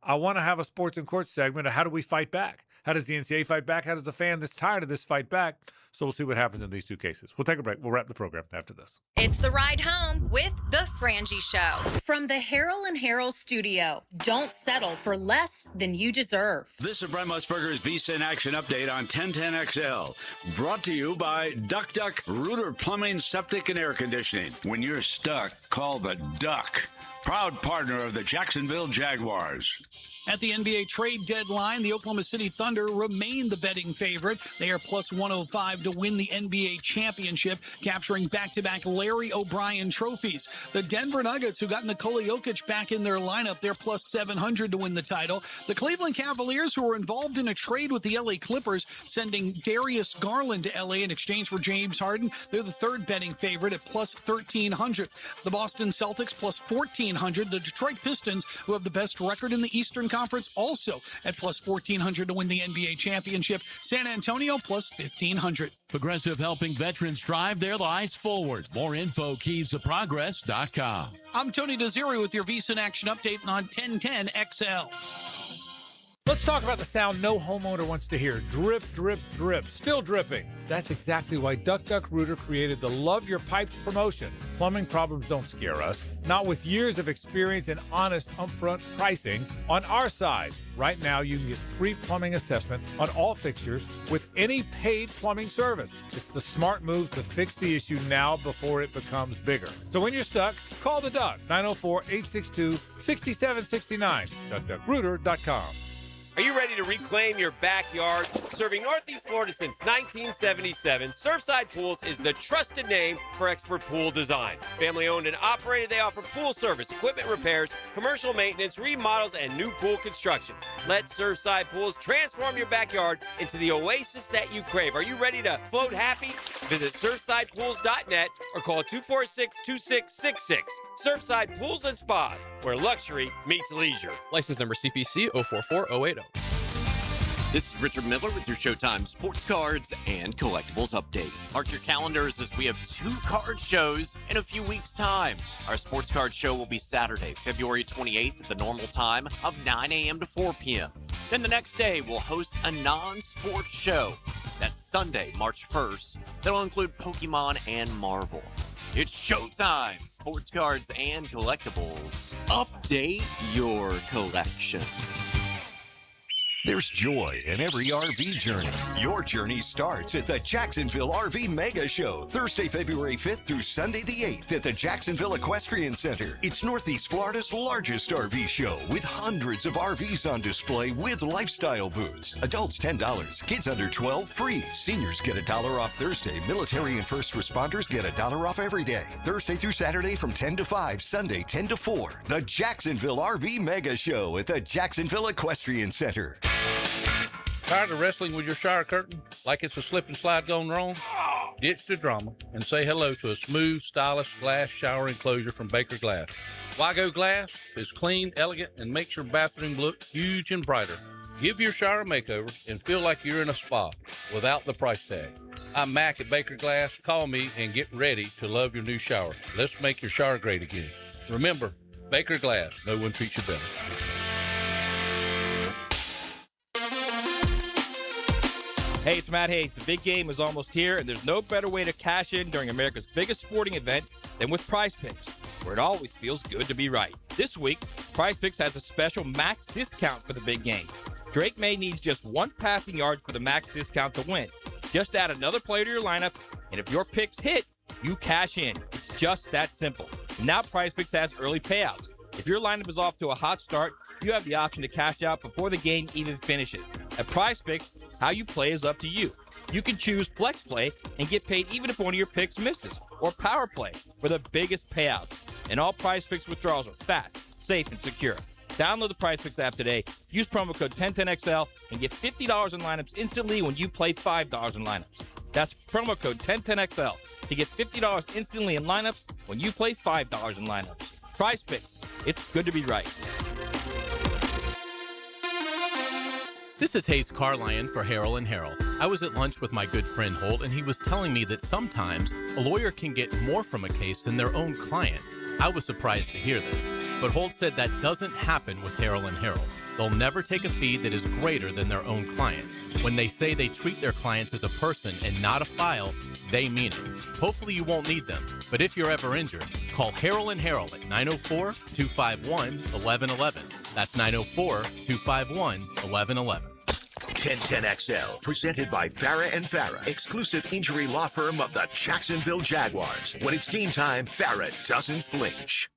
I want to have a Sports and Courts segment of how do we fight back? How does the NCAA fight back? How does the fan that's tired of this fight back? So we'll see what happens in these two cases. We'll take a break. We'll wrap the program after this. It's The Ride Home with The Frangie Show. From the Harrell and Harrell studio, don't settle for less than you deserve. This is Brent Musburger's Visa in Action update on 1010XL. Brought to you by Duck Duck Rooter Plumbing, Septic, and Air Conditioning. When you're stuck, call the Duck. Proud partner of the Jacksonville Jaguars. At the NBA trade deadline, the Oklahoma City Thunder remain the betting favorite. They are plus 105 to win the NBA championship, capturing back-to-back Larry O'Brien trophies. The Denver Nuggets, who got Nikola Jokic back in their lineup, they're plus 700 to win the title. The Cleveland Cavaliers, who were involved in a trade with the LA Clippers, sending Darius Garland to LA in exchange for James Harden, they're the third betting favorite at plus 1,300. The Boston Celtics plus 1,400. The Detroit Pistons, who have the best record in the Eastern Conference, also at plus 1,400 to win the NBA championship. San Antonio plus 1,500. Progressive helping veterans drive their lives forward. More info, keysofprogress.com. I'm Tony Desiri with your Visa in Action update on 1010XL. Let's talk about the sound no homeowner wants to hear. Drip, drip, drip. Still dripping. That's exactly why Duck Duck Rooter created the Love Your Pipes promotion. Plumbing problems don't scare us. Not with years of experience and honest upfront pricing on our side. Right now, you can get free plumbing assessment on all fixtures with any paid plumbing service. It's the smart move to fix the issue now before it becomes bigger. So when you're stuck, call the Duck, 904-862-6769, duckduckrooter.com. Are you ready to reclaim your backyard? Serving Northeast Florida since 1977, Surfside Pools is the trusted name for expert pool design. Family owned and operated, they offer pool service, equipment repairs, commercial maintenance, remodels, and new pool construction. Let Surfside Pools transform your backyard into the oasis that you crave. Are you ready to float happy? Visit surfsidepools.net or call 246-2666. Surfside Pools and Spas, where luxury meets leisure. License number CPC 044080. This is Richard Miller with your Showtime Sports Cards and Collectibles Update. Mark your calendars as we have 2 card shows in a few weeks' time. Our sports card show will be Saturday, February 28th at the normal time of 9 a.m. to 4 p.m. Then the next day, we'll host a non-sports show. That's Sunday, March 1st. That'll include Pokemon and Marvel. It's showtime! Sports cards and collectibles. Update your collection. There's joy in every RV journey. Your journey starts at the Jacksonville RV Mega Show, Thursday, February 5th through Sunday the 8th at the Jacksonville Equestrian Center. It's Northeast Florida's largest RV show with hundreds of RVs on display with lifestyle booths. Adults $10, kids under 12 free. Seniors get $1 off Thursday. Military and first responders get $1 off every day. Thursday through Saturday from 10 to 5, Sunday 10 to 4. The Jacksonville RV Mega Show at the Jacksonville Equestrian Center. Tired of wrestling with your shower curtain like it's a slip and slide gone wrong? Ditch the drama and say hello to a smooth, stylish glass shower enclosure from Baker Glass. Why go glass? It's clean, elegant, and makes your bathroom look huge and brighter. Give your shower a makeover and feel like you're in a spa without the price tag. I'm Mac at Baker Glass. Call me and get ready to love your new shower. Let's make your shower great again. Remember, Baker Glass. No one treats you better. Hey, it's Matt Hayes. The big game is almost here, and there's no better way to cash in during America's biggest sporting event than with Prize Picks, where it always feels good to be right. This week, Prize Picks has a special max discount for the big game. Drake May needs just one passing yard for the max discount to win. Just add another player to your lineup, and if your picks hit, you cash in. It's just that simple. And now Prize Picks has early payouts. If your lineup is off to a hot start, you have the option to cash out before the game even finishes. At Prize Picks, how you play is up to you. You can choose Flex Play and get paid even if one of your picks misses, or Power Play for the biggest payouts. And all Prize Picks withdrawals are fast, safe, and secure. Download the Prize Picks app today. Use promo code 1010XL and get $50 in lineups instantly when you play $5 in lineups. That's promo code 1010XL to get $50 instantly in lineups when you play $5 in lineups. Prize Picks. It's good to be right. This is Hayes Carlion for Harrell and Harrell. I was at lunch with my good friend Holt, and he was telling me that sometimes a lawyer can get more from a case than their own client. I was surprised to hear this, but Holt said that doesn't happen with Harrell and Harrell. They'll never take a fee that is greater than their own client. When they say they treat their clients as a person and not a file, they mean it. Hopefully you won't need them, but if you're ever injured, call Harrell and Harrell at 904-251-1111. That's 904-251-1111. 1010XL, presented by Farah and Farah, exclusive injury law firm of the Jacksonville Jaguars. When it's game time, Farah doesn't flinch.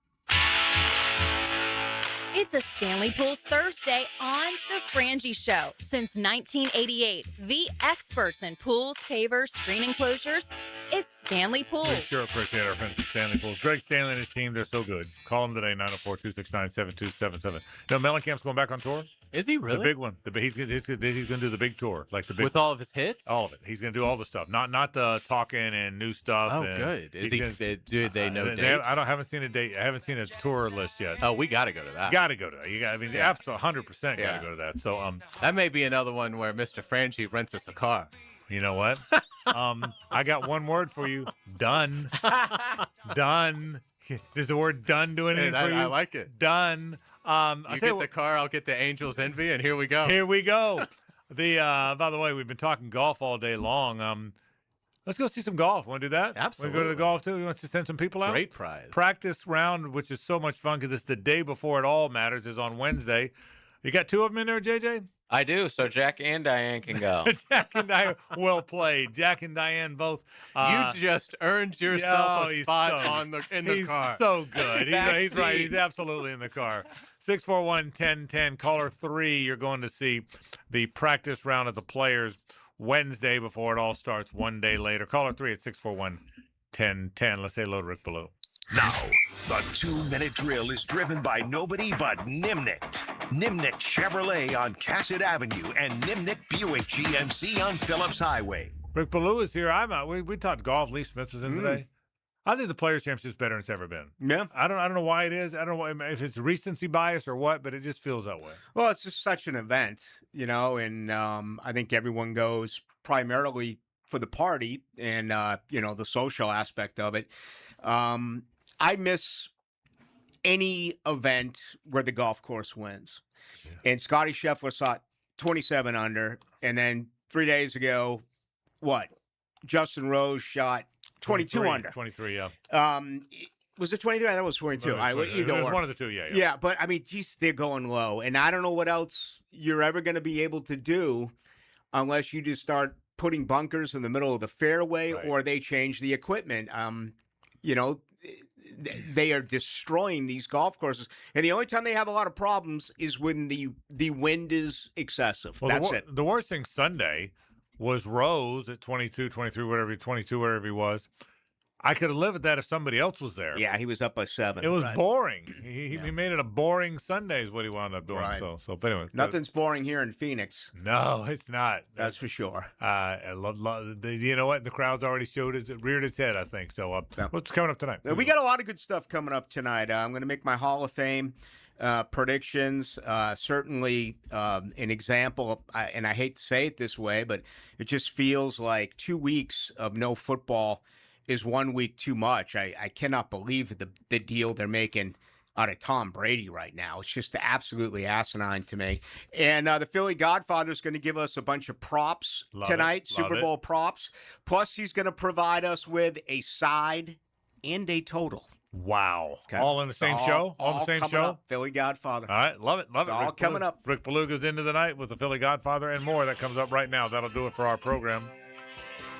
It's a Stanley Pools Thursday on The Frangie Show. Since 1988, the experts in pools, pavers, screen enclosures, it's Stanley Pools. We sure appreciate our friends at Stanley Pools. Greg Stanley and his team, they're so good. Call them today, 904-269-7277. No, Mellencamp's going back on tour. Is he really? The big one. He's going to do the big tour. Like the big with all of his hits? All of it. He's going to do all the stuff. Not the talking and new stuff. Oh, good. Do they know dates? Haven't seen a date. I haven't seen a tour list yet. Oh, we got to go to that. Got to go to that. Absolutely 100% got to go to that. So that may be another one where Mr. Frangie rents us a car. You know what? I got one word for you. Done. Done. Does the word done do anything for you? I like it. Done. You get the car, I'll get the Angels Envy, and here we go. Here we go. By the way, we've been talking golf all day long. Let's go see some golf. Want to do that? Absolutely. Want to go to the golf too? You want to send some people out? Great prize. Practice round, which is so much fun because it's the day before it all matters, is on Wednesday. You got two of them in there, JJ? I do, so Jack and Diane can go. Jack and Diane, well played. Jack and Diane both. You just earned yourself a spot in the car. He's so good. He's right. He's absolutely in the car. 641-1010, caller 3. You're going to see the practice round of the Players Wednesday before it all starts one day later. Caller 3 at 641-1010. Let's say hello to Rick Ballou. Now, the 2-minute drill is driven by nobody but Nimnicht. Nimnicht Chevrolet on Cassett Avenue and Nimnicht Buick GMC on Phillips Highway. Rick Ballou is here. We talked golf. Lee Smith was in today. I think the Players Championship is better than it's ever been. Yeah. I don't know why it is. I don't know if it's recency bias or what, but it just feels that way. Well, it's just such an event, and I think everyone goes primarily for the party and, the social aspect of it. I miss any event where the golf course wins. Yeah. And Scotty Scheffler shot 27 under. And then 3 days ago, Justin Rose shot 22 under. 23, yeah. Was it 23? I thought it was 22. It was one of the two, yeah. Yeah, but, geez, they're going low. And I don't know what else you're ever going to be able to do unless you just start putting bunkers in the middle of the fairway or they change the equipment. They are destroying these golf courses. And the only time they have a lot of problems is when the wind is excessive. Well, That's it. The worst thing Sunday was Rose at 22, 23, 22, whatever he was. I could have lived with that if somebody else was there. Yeah, he was up by 7. It was boring. He made it a boring Sunday is what he wound up doing. Right. So but anyway. Nothing's boring here in Phoenix. No, it's not. That's for sure. You know what? The crowd's already reared its head, I think. So what's coming up tonight? We got a lot of good stuff coming up tonight. I'm going to make my Hall of Fame predictions. Certainly an example, and I hate to say it this way, but it just feels like 2 weeks of no football is 1 week too much. I cannot believe the deal they're making out of Tom Brady right now. It's just absolutely asinine to me. And the Philly Godfather is going to give us a bunch of props tonight, Super Bowl props. Plus, he's going to provide us with a side and a total. Wow. Okay. All in the same show? All the same coming show? Up. Philly Godfather. All right. Love it. Love It's it. all coming up. Rick Beluga's into the night with the Philly Godfather and more. That comes up right now. That'll do it for our program.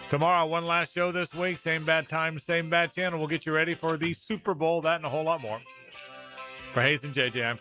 Tomorrow, one last show this week. Same bad time, same bad channel. We'll get you ready for the Super Bowl, that and a whole lot more. For Hayes and JJ, I'm